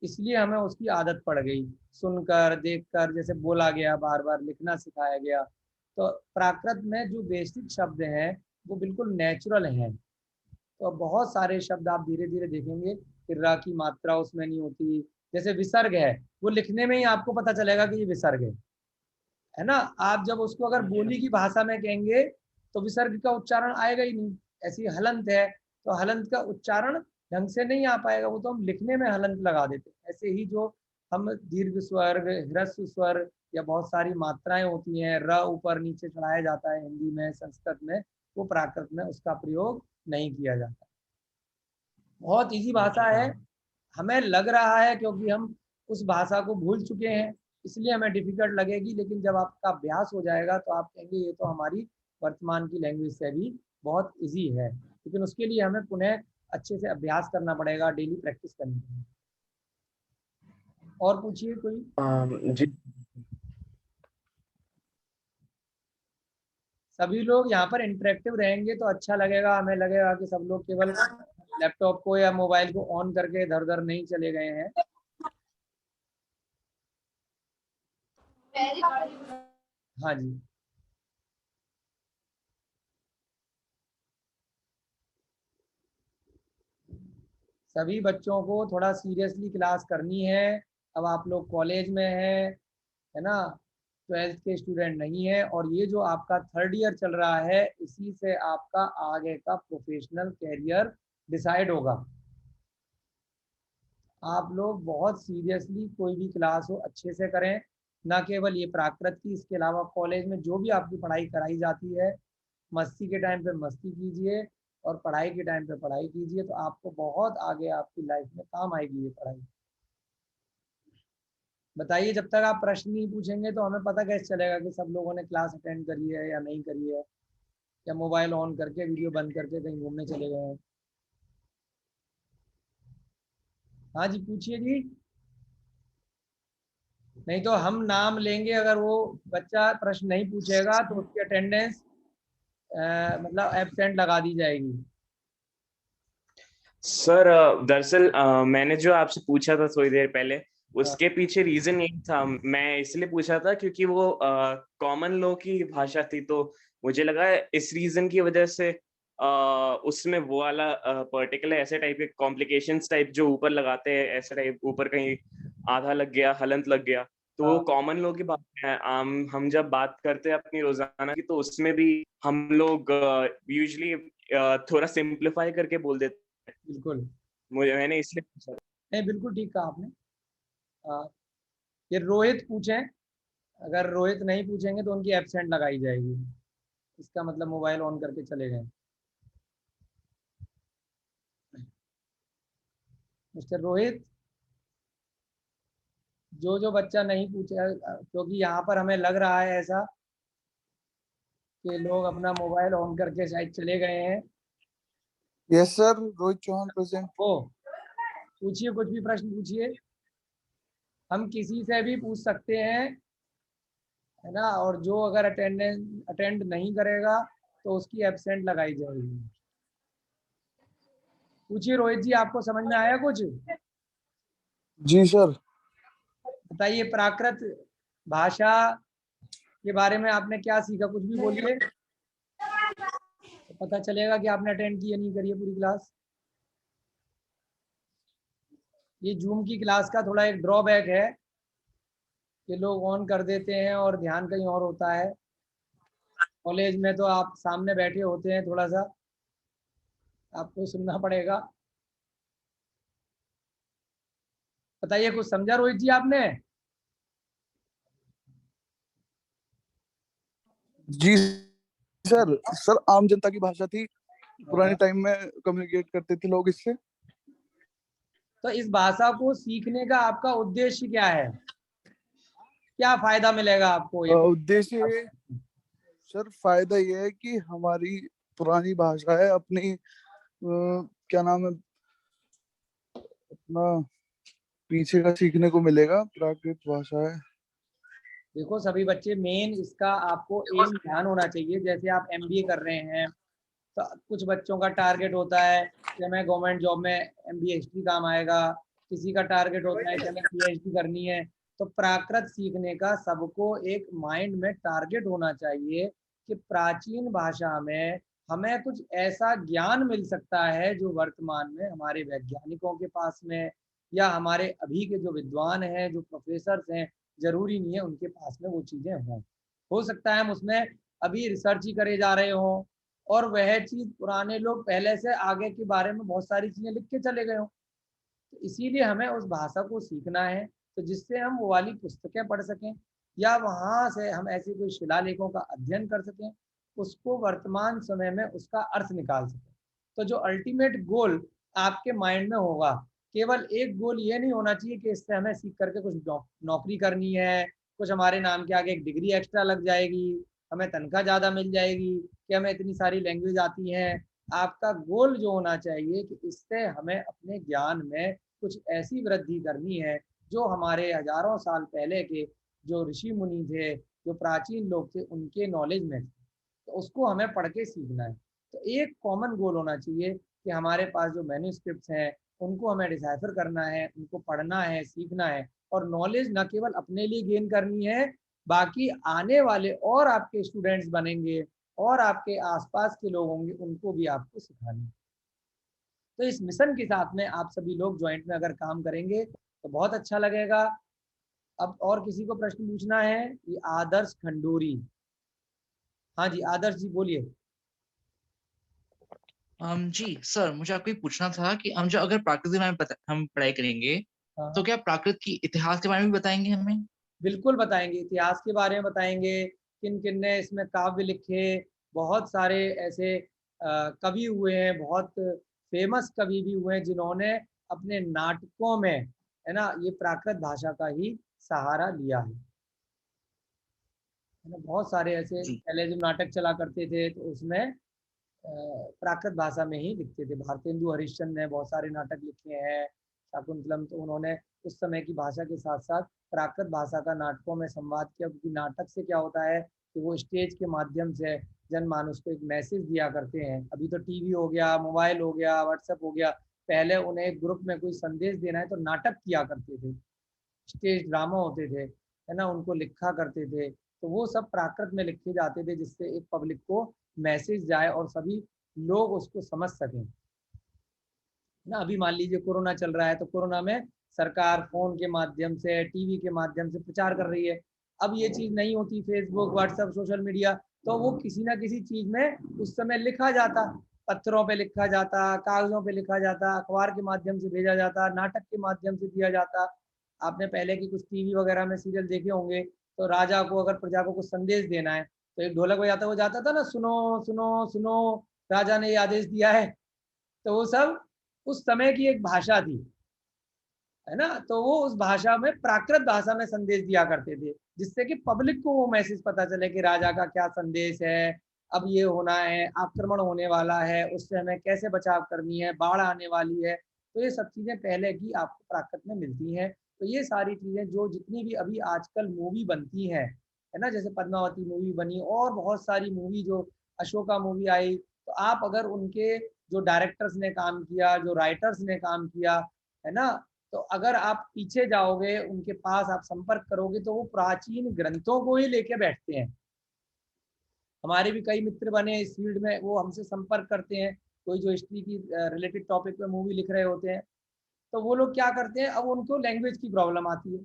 इसलिए हमें उसकी आदत पड़ गई, सुनकर देखकर जैसे बोला गया, बार बार लिखना सिखाया गया। तो प्राकृत में जो बेसिक शब्द हैं वो बिल्कुल नेचुरल हैं। तो बहुत सारे शब्द आप धीरे धीरे देखेंगे कि र की मात्रा उसमें नहीं होती। जैसे विसर्ग है, वो लिखने में ही आपको पता चलेगा कि ये विसर्ग है ना। आप जब उसको अगर बोली की भाषा में कहेंगे तो विसर्ग का उच्चारण आएगा ही नहीं। ऐसी हलंत है, तो हलंत का उच्चारण ढंग से नहीं आ पाएगा, वो तो हम लिखने में हलंत लगा देते हैं। ऐसे ही जो हम दीर्घ स्वर, ह्रस्व स्वर या बहुत सारी मात्राएं होती हैं, र ऊपर नीचे चढ़ाया जाता है हिंदी में, संस्कृत में, वो प्राकृत में उसका प्रयोग नहीं किया जाता। बहुत इजी भाषा है, हमें लग रहा है क्योंकि हम उस भाषा को भूल चुके हैं, इसलिए हमें डिफिकल्ट लगेगी, लेकिन जब आपका अभ्यास हो जाएगा तो आप कहेंगे ये तो हमारी वर्तमान की लैंग्वेज से भी बहुत इजी है, लेकिन उसके लिए हमें पुनः अच्छे से अभ्यास करना पड़ेगा, डेली प्रैक्टिस करनी पड़ेगी। और पूछिए कोई। जी सभी लोग यहाँ पर इंटरेक्टिव रहेंगे तो अच्छा लगेगा, हमें लगेगा कि सब लोग केवल लैपटॉप को या मोबाइल को ऑन करके इधर उधर नहीं चले गए हैं। हाँ जी, सभी बच्चों को थोड़ा सीरियसली क्लास करनी है। अब आप लोग कॉलेज में हैं, है ना, 12th के स्टूडेंट नहीं है, और ये जो आपका 3rd ईयर चल रहा है, इसी से आपका आगे का प्रोफेशनल कैरियर डिसाइड होगा। आप लोग बहुत सीरियसली कोई भी क्लास हो अच्छे से करें, ना केवल ये प्राकृत की, इसके अलावा कॉलेज में जो भी आपकी पढ़ाई कराई जाती है, मस्ती के टाइम पे मस्ती कीजिए और पढ़ाई के टाइम पे पढ़ाई कीजिए, तो आपको बहुत आगे आपकी लाइफ में काम आएगी ये पढ़ाई। बताइए, जब तक आप प्रश्न नहीं पूछेंगे तो हमें पता कैसे चलेगा कि सब लोगों ने क्लास अटेंड करी है या नहीं करी है, या मोबाइल ऑन करके वीडियो बंद करके कहीं घूमने चले गए हैं। हाँ जी, पूछिए जी। नहीं तो हम नाम लेंगे, अगर वो बच्चा प्रश्न नहीं पूछेगा तो उसकी अटेंडेंस मतलब एब्सेंट लगा दी जाएगी। सर, दरअसल मैंने जो आपसे पूछा था थोड़ी देर पहले, उसके पीछे रीजन यही था। मैं इसलिए पूछा था क्योंकि वो कॉमन लॉ की भाषा थी, तो मुझे लगा इस रीजन की वजह से उसमें वो वाला पर्टिकुलर ऐसे टाइप के कॉम्प्लिकेशंस टाइप जो ऊपर लगाते हैं, ऐसे टाइप ऊपर कहीं आधा लग गया, हलंत लग गया, तो वो कॉमन लॉ की बात है। हम जब बात करते हैं अपनी रोजाना की, तो उसमें भी हम लोग यूजुअली थोड़ा सिंप्लीफाई करके बोल देते। बिल्कुल, मैंने इसलिए पूछा। नहीं बिल्कुल ठीक कहा आपने। ये रोहित पूछें, अगर रोहित नहीं पूछेंगे तो उनकी एब्सेंट लगाई जाएगी, इसका मतलब मोबाइल ऑन करके चले गए। मिस्टर रोहित, जो बच्चा नहीं पूछा, क्योंकि यहाँ पर हमें लग रहा है ऐसा कि लोग अपना मोबाइल ऑन करके शायद चले गए हैं। Yes sir, Rohit Chauhan present. ओ, पूछिए, कुछ भी प्रश्न पूछिए, हम किसी से भी पूछ सकते हैं, है ना, और जो अगर अटेंड नहीं करेगा तो उसकी एब्सेंट लगाई जाएगी। पूछिए रोहित जी, आपको समझ में आया कुछ? जी सर। बताइए, प्राकृत भाषा के बारे में आपने क्या सीखा, कुछ भी बोलिए, तो पता चलेगा कि आपने अटेंड की या नहीं करी है पूरी क्लास। ये जूम की क्लास का थोड़ा एक ड्रॉबैक है कि लोग ऑन कर देते हैं और ध्यान कहीं और होता है। कॉलेज में तो आप सामने बैठे होते हैं, थोड़ा सा आपको सुनना पड़ेगा। बताइए, कुछ समझा रोहित जी आपने? जी सर। सर, आम जनता की भाषा थी, पुराने टाइम में कम्युनिकेट करते थे लोग इससे। तो इस भाषा को सीखने का आपका उद्देश्य क्या है, क्या फायदा मिलेगा आपको? उद्देश्य सर, फायदा ये है कि हमारी पुरानी भाषा है, अपनी क्या नाम है, अपना पीछे का सीखने को मिलेगा, प्राकृत भाषा है। देखो सभी बच्चे, मेन इसका आपको एम ध्यान होना चाहिए। जैसे आप एमबीए कर रहे हैं तो कुछ बच्चों का टारगेट होता है कि हमें गवर्नमेंट जॉब में एमबीए हिस्ट्री काम आएगा, किसी का टारगेट होता है कि हमें पीएचडी करनी है। तो प्राकृत सीखने का सबको एक माइंड में टारगेट होना चाहिए कि प्राचीन भाषा में हमें कुछ ऐसा ज्ञान मिल सकता है जो वर्तमान में हमारे वैज्ञानिकों के पास में, या हमारे अभी के जो विद्वान हैं, जो प्रोफेसर्स हैं, जरूरी नहीं है उनके पास में वो चीज़ें हों। हो सकता है हम उसमें अभी रिसर्च ही करे जा रहे हों और वह चीज़ पुराने लोग पहले से आगे के बारे में बहुत सारी चीज़ें लिख के चले गए हों। तो इसीलिए हमें उस भाषा को सीखना है, तो जिससे हम वो वाली पुस्तकें पढ़ सकें या वहाँ से हम ऐसे कोई शिलालेखों का अध्ययन कर सकें, उसको वर्तमान समय में उसका अर्थ निकाल सकें। तो जो अल्टीमेट गोल आपके माइंड में होगा, केवल एक गोल ये नहीं होना चाहिए कि इससे हमें सीख करके कुछ नौकरी करनी है, कुछ हमारे नाम के आगे एक डिग्री एक्स्ट्रा लग जाएगी, हमें तनख्वाह ज़्यादा मिल जाएगी, कि हमें इतनी सारी लैंग्वेज आती हैं। आपका गोल जो होना चाहिए कि इससे हमें अपने ज्ञान में कुछ ऐसी वृद्धि करनी है जो हमारे हजारों साल पहले के जो ऋषि मुनि थे, जो प्राचीन लोग थे, उनके नॉलेज में थे, तो उसको हमें पढ़ के सीखना है। तो एक कॉमन गोल होना चाहिए कि हमारे पास जो मैन्यूस्क्रिप्ट्स हैं उनको हमें डिसाइफर करना है, उनको पढ़ना है, सीखना है, और नॉलेज न केवल अपने लिए गेन करनी है, बाकी आने वाले और आपके स्टूडेंट्स बनेंगे और आपके आसपास के लोग होंगे, उनको भी आपको सिखानी है। तो इस मिशन के साथ में आप सभी लोग ज्वाइंट में अगर काम करेंगे तो बहुत अच्छा लगेगा। अब और किसी को प्रश्न पूछना है? ये आदर्श खंडूरी। हाँ जी, आदर्श जी बोलिए। जी सर, मुझे आपको ये पूछना था कि हम जो अगर प्राकृतिक के बारे में हम पढ़ाई करेंगे, हाँ। तो क्या प्राकृत की इतिहास के बारे में भी बताएंगे हमें? बिल्कुल बताएंगे, इतिहास के बारे में बताएंगे, किन किन ने इसमें काव्य लिखे। बहुत सारे ऐसे कवि हुए हैं, बहुत फेमस कवि भी हुए हैं जिन्होंने अपने नाटकों में, है ना, ये प्राकृत भाषा का ही सहारा लिया है ना। बहुत सारे ऐसे पहले जो नाटक चला करते थे तो उसमें प्राकृत भाषा में ही लिखते थे। भारतेंदु हरिश्चंद्र ने बहुत सारे नाटक लिखे हैं, शाकुंतलम, तो उन्होंने उस समय की भाषा के साथ साथ प्राकृत भाषा का नाटकों में संवाद किया। क्योंकि नाटक से क्या होता है कि वो स्टेज के माध्यम से जनमानस को एक मैसेज दिया करते हैं। अभी तो टीवी हो गया, मोबाइल हो गया, व्हाट्सएप हो गया, पहले उन्हें एक ग्रुप में कोई संदेश देना है तो नाटक किया करते थे, स्टेज ड्रामा होते थे, है ना, उनको लिखा करते थे। तो वो सब प्राकृत में लिखे जाते थे जिससे एक पब्लिक को मैसेज जाए और सभी लोग उसको समझ सकें ना। अभी मान लीजिए कोरोना चल रहा है, तो कोरोना में सरकार फोन के माध्यम से, टीवी के माध्यम से प्रचार कर रही है। अब ये चीज नहीं होती, फेसबुक, व्हाट्सएप, सोशल मीडिया, तो वो किसी ना किसी चीज में उस समय लिखा जाता, पत्थरों पे लिखा जाता, कागजों पे लिखा जाता, अखबार के माध्यम से भेजा जाता, नाटक के माध्यम से दिया जाता। आपने पहले की कुछ टीवी वगैरह में सीरियल देखे होंगे, तो राजा को अगर प्रजा को कुछ संदेश देना है तो एक ढोलक बजाता, वो जाता था ना, सुनो सुनो सुनो, राजा ने ये आदेश दिया है। तो वो सब उस समय की एक भाषा थी, है ना। तो वो उस भाषा में, प्राकृत भाषा में संदेश दिया करते थे, जिससे कि पब्लिक को वो मैसेज पता चले कि राजा का क्या संदेश है, अब ये होना है, आक्रमण होने वाला है, उससे हमें कैसे बचाव करनी है, बाढ़ आने वाली है। तो ये सब चीजें पहले की आपको प्राकृत में मिलती हैं। तो ये सारी चीजें जो जितनी भी अभी आजकल मूवी बनती हैं, है ना, जैसे पद्मावती मूवी बनी और बहुत सारी मूवी, जो अशोका मूवी आई, तो आप अगर उनके जो डायरेक्टर्स ने काम किया, जो राइटर्स ने काम किया, है ना, तो अगर आप पीछे जाओगे उनके पास, आप संपर्क करोगे, तो वो प्राचीन ग्रंथों को ही लेके बैठते हैं। हमारे भी कई मित्र बने इस फील्ड में, वो हमसे संपर्क करते हैं, कोई जो हिस्ट्री की रिलेटेड टॉपिक पे मूवी लिख रहे होते हैं, तो वो लोग क्या करते हैं, अब उनको लैंग्वेज की प्रॉब्लम आती है,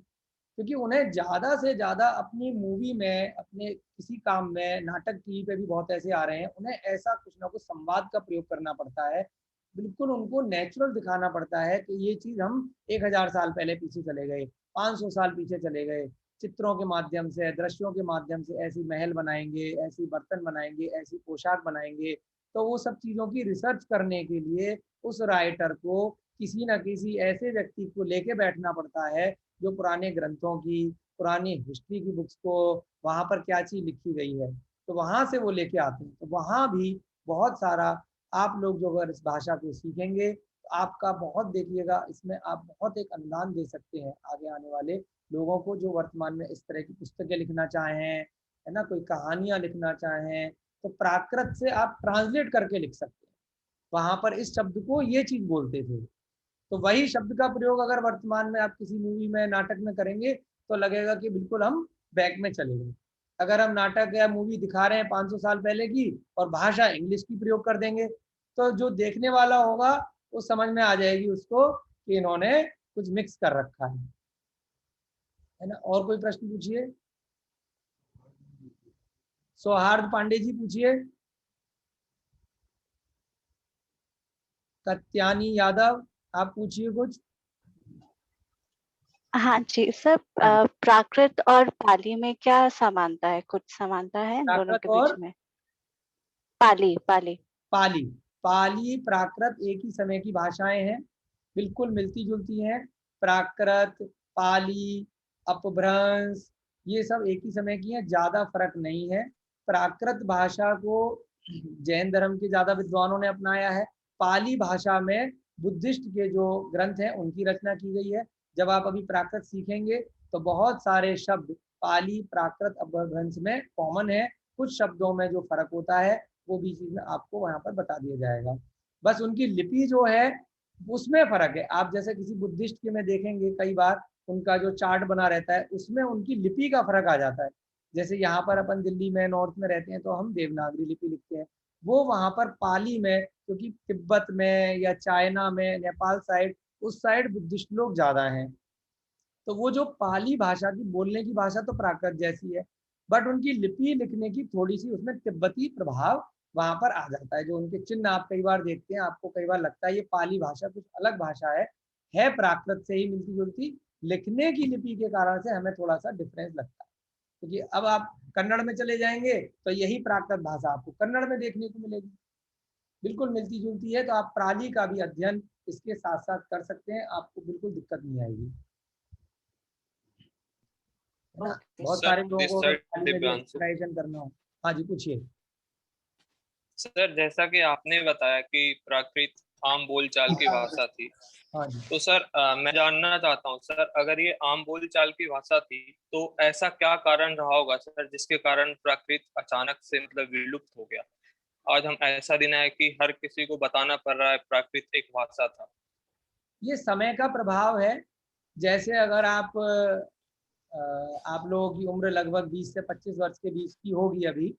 क्योंकि उन्हें ज़्यादा से ज़्यादा अपनी मूवी में, अपने किसी काम में, नाटक टीवी पे भी बहुत ऐसे आ रहे हैं, उन्हें ऐसा कुछ ना कुछ संवाद का प्रयोग करना पड़ता है, बिल्कुल उनको नेचुरल दिखाना पड़ता है कि ये चीज़ हम 1000 साल पहले पीछे चले गए, 500 साल पीछे चले गए, चित्रों के माध्यम से, दृश्यों के माध्यम से ऐसी महल बनाएंगे, ऐसी बर्तन बनाएंगे, ऐसी पोशाक बनाएंगे। तो वो सब चीज़ों की रिसर्च करने के लिए उस राइटर को किसी न किसी ऐसे व्यक्ति को लेके बैठना पड़ता है जो पुराने ग्रंथों की, पुरानी हिस्ट्री की बुक्स को, वहाँ पर क्या चीज़ लिखी गई है, तो वहाँ से वो लेके आते हैं। तो वहाँ भी बहुत सारा, आप लोग जो अगर इस भाषा को सीखेंगे तो आपका बहुत, देखिएगा, इसमें आप बहुत एक अनुदान दे सकते हैं आगे आने वाले लोगों को, जो वर्तमान में इस तरह की पुस्तकें लिखना चाहें, है ना, कोई कहानियाँ लिखना चाहें, तो प्राकृत से आप ट्रांसलेट करके लिख सकते हैं। वहाँ पर इस शब्द को ये चीज़ बोलते थे, तो वही शब्द का प्रयोग अगर वर्तमान में आप किसी मूवी में, नाटक में करेंगे तो लगेगा कि बिल्कुल हम बैक में चले गए। अगर हम नाटक या मूवी दिखा रहे हैं 500 साल पहले की और भाषा इंग्लिश की प्रयोग कर देंगे, तो जो देखने वाला होगा वो समझ में आ जाएगी उसको कि इन्होंने कुछ मिक्स कर रखा है ना। और कोई प्रश्न पूछिए। सौहार्द पांडे जी पूछिए। कत्यानी यादव, आप पूछिए कुछ। हाँ जी सर, प्राकृत और पाली में क्या समानता है? कुछ समानता है इन दोनों के बीच में? पाली पाली पाली पाली प्राकृत एक ही समय की भाषाएं हैं, बिल्कुल मिलती जुलती हैं। प्राकृत, पाली, अपभ्रंश, ये सब एक ही समय की हैं, ज़्यादा फर्क नहीं है। प्राकृत भाषा को जैन धर्म के ज्यादा विद्वानों ने अपनाया है। पाली भाषा में बुद्धिस्ट के जो ग्रंथ हैं उनकी रचना की गई है। जब आप अभी प्राकृत सीखेंगे तो बहुत सारे शब्द पाली प्राकृत अपभ्रंश में कॉमन है। कुछ शब्दों में जो फर्क होता है वो भी चीज में आपको वहां पर बता दिया जाएगा। बस उनकी लिपि जो है उसमें फर्क है। आप जैसे किसी बुद्धिस्ट के में देखेंगे कई बार उनका जो चार्ट बना रहता है उसमें उनकी लिपि का फर्क आ जाता है। जैसे यहाँ पर अपन दिल्ली में नॉर्थ में रहते हैं तो हम देवनागरी लिपि लिखते हैं, वो वहां पर पाली में, क्योंकि तिब्बत में या चाइना में, नेपाल साइड, उस साइड बुद्धिस्ट लोग ज्यादा हैं, तो वो जो पाली भाषा की बोलने की भाषा तो प्राकृत जैसी है, बट उनकी लिपि लिखने की थोड़ी सी उसमें तिब्बती प्रभाव वहां पर आ जाता है। जो उनके चिन्ह आप कई बार देखते हैं, आपको कई बार लगता है ये पाली भाषा कुछ अलग भाषा है प्राकृत से ही मिलती जुलती, लिखने की लिपि के कारण से हमें थोड़ा सा डिफरेंस लगता है। क्योंकि अब आप कन्नड़ में चले जाएंगे तो यही प्राकृत भाषा आपको कन्नड़ में देखने को मिलेगी, बिल्कुल मिलती जुलती है। तो आप पाली का भी अध्ययन इसके साथ साथ कर सकते हैं, आपको बिल्कुल दिक्कत नहीं आएगी। बहुत सारे लोगों को एक्सप्लेनेशन करना हो। हाँ जी पूछिए। सर जैसा कि आपने बताया कि प्राकृत आम बोलचाल की भाषा थी, हाँ जी। तो सर मैं जानना चाहता हूँ सर, अगर ये आम बोलचाल की भाषा थी तो ऐसा क्या कारण रहा होगा सर जिसके कारण प्राकृत अचानक से मतलब विलुप्त हो गया? आज हम ऐसा दिन है कि हर किसी को बताना पड़ रहा है प्राकृत एक भाषा था। ये समय का प्रभाव है। जैसे अगर आप लोगों की उम्र लगभग 20 से 25 वर्ष के बीच की होगी अभी,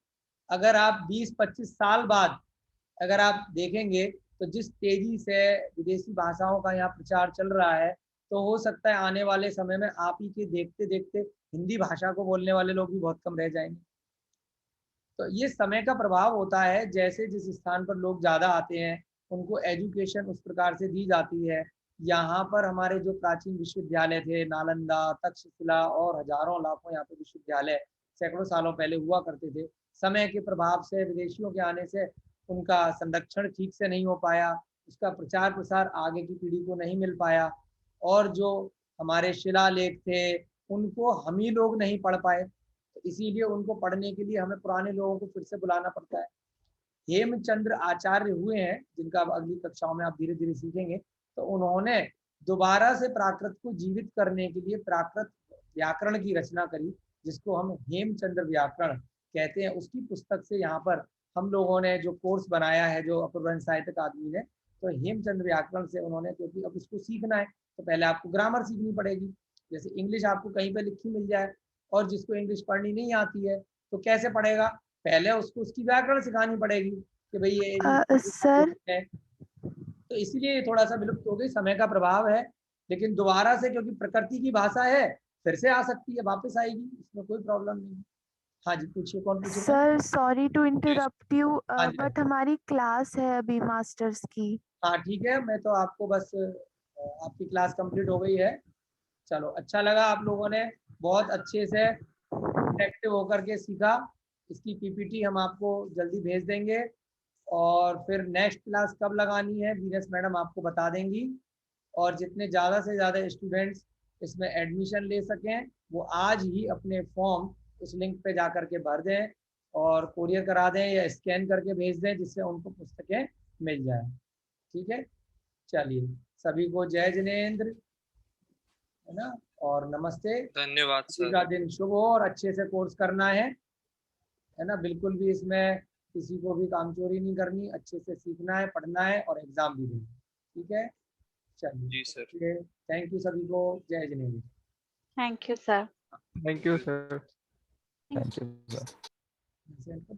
अगर आप 20-25 साल बाद अगर आप देखेंगे तो जिस तेजी से विदेशी भाषाओं का यहाँ प्रचार चल रहा है, तो हो सकता है आने वाले समय में आप ही के देखते देखते हिंदी भाषा को बोलने वाले लोग भी बहुत कम रह जाएंगे। तो ये समय का प्रभाव होता है। जैसे जिस स्थान पर लोग ज़्यादा आते हैं उनको एजुकेशन उस प्रकार से दी जाती है। यहाँ पर हमारे जो प्राचीन विश्वविद्यालय थे, नालंदा, तक्षशिला और हजारों लाखों यहाँ पे विश्वविद्यालय सैकड़ों सालों पहले हुआ करते थे। समय के प्रभाव से, विदेशियों के आने से उनका संरक्षण ठीक से नहीं हो पाया, उसका प्रचार प्रसार आगे की पीढ़ी को नहीं मिल पाया, और जो हमारे शिलालेख थे उनको हम ही लोग नहीं पढ़ पाए। तो इसीलिए उनको पढ़ने के लिए हमें पुराने लोगों को फिर से बुलाना पड़ता है। हेमचंद्र आचार्य हुए हैं, जिनका अब अगली कक्षाओं में आप धीरे धीरे सीखेंगे। तो उन्होंने दोबारा से प्राकृत को जीवित करने के लिए प्राकृत व्याकरण की रचना करी, जिसको हम हेमचंद्र व्याकरण कहते हैं। उसकी पुस्तक से यहाँ पर हम लोगों ने जो कोर्स बनाया है, जो अपभ्रंश साहित्य अकादमी ने, तो हेमचंद्र व्याकरण से उन्होंने, क्योंकि अब इसको सीखना है तो पहले आपको ग्रामर सीखनी पड़ेगी। जैसे इंग्लिश आपको कहीं पे लिखी मिल जाए और जिसको इंग्लिश पढ़नी नहीं आती है तो कैसे पढ़ेगा, पहले उसको उसकी व्याकरण सिखानी पड़ेगी कि भाई ये सर है। तो इसीलिए ये थोड़ा सा विलुप्त हो गई, समय का प्रभाव है। लेकिन दोबारा से क्योंकि प्रकृति की भाषा है फिर से आ सकती है, वापस आएगी, इसमें कोई प्रॉब्लम नहीं। हाँ जी पूछिए, कौन पूछिए? Sir sorry to interrupt you, but हमारी क्लास है अभी मास्टर्स की। हाँ ठीक है, मैं तो आपको बस आपकी क्लास कंप्लीट हो गई है। चलो अच्छा लगा, आप लोगों ने बहुत अच्छे से एक्टिव होकर के सीखा। इसकी पीपीटी हम आपको जल्दी भेज देंगे, और फिर नेक्स्ट क्लास कब लगानी है वीनस मैडम आपको बता देंगी। और जितने ज़्यादा से ज़्यादा स्टूडेंट्स इसमें एडमिशन ले सकें वो आज ही अपने फॉर्म उस लिंक पे जा करके भर दें और कोरियर करा दें या स्कैन करके भेज दें, जिससे उनको पुस्तकें मिल जाए। ठीक है, चलिए सभी को जय जिनेंद्र, है ना, और नमस्ते। धन्यवाद सर। का दिन शुभ हो और अच्छे से कोर्स करना है ना। बिल्कुल भी इसमें किसी को भी कामचोरी नहीं करनी, अच्छे से सीखना है, पढ़ना है और एग्जाम भी देना। ठीक है, चलिए जी सर। थैंक यू सभी को, जय Jinendra. Thank you sir. Thank you sir. Thank you sir.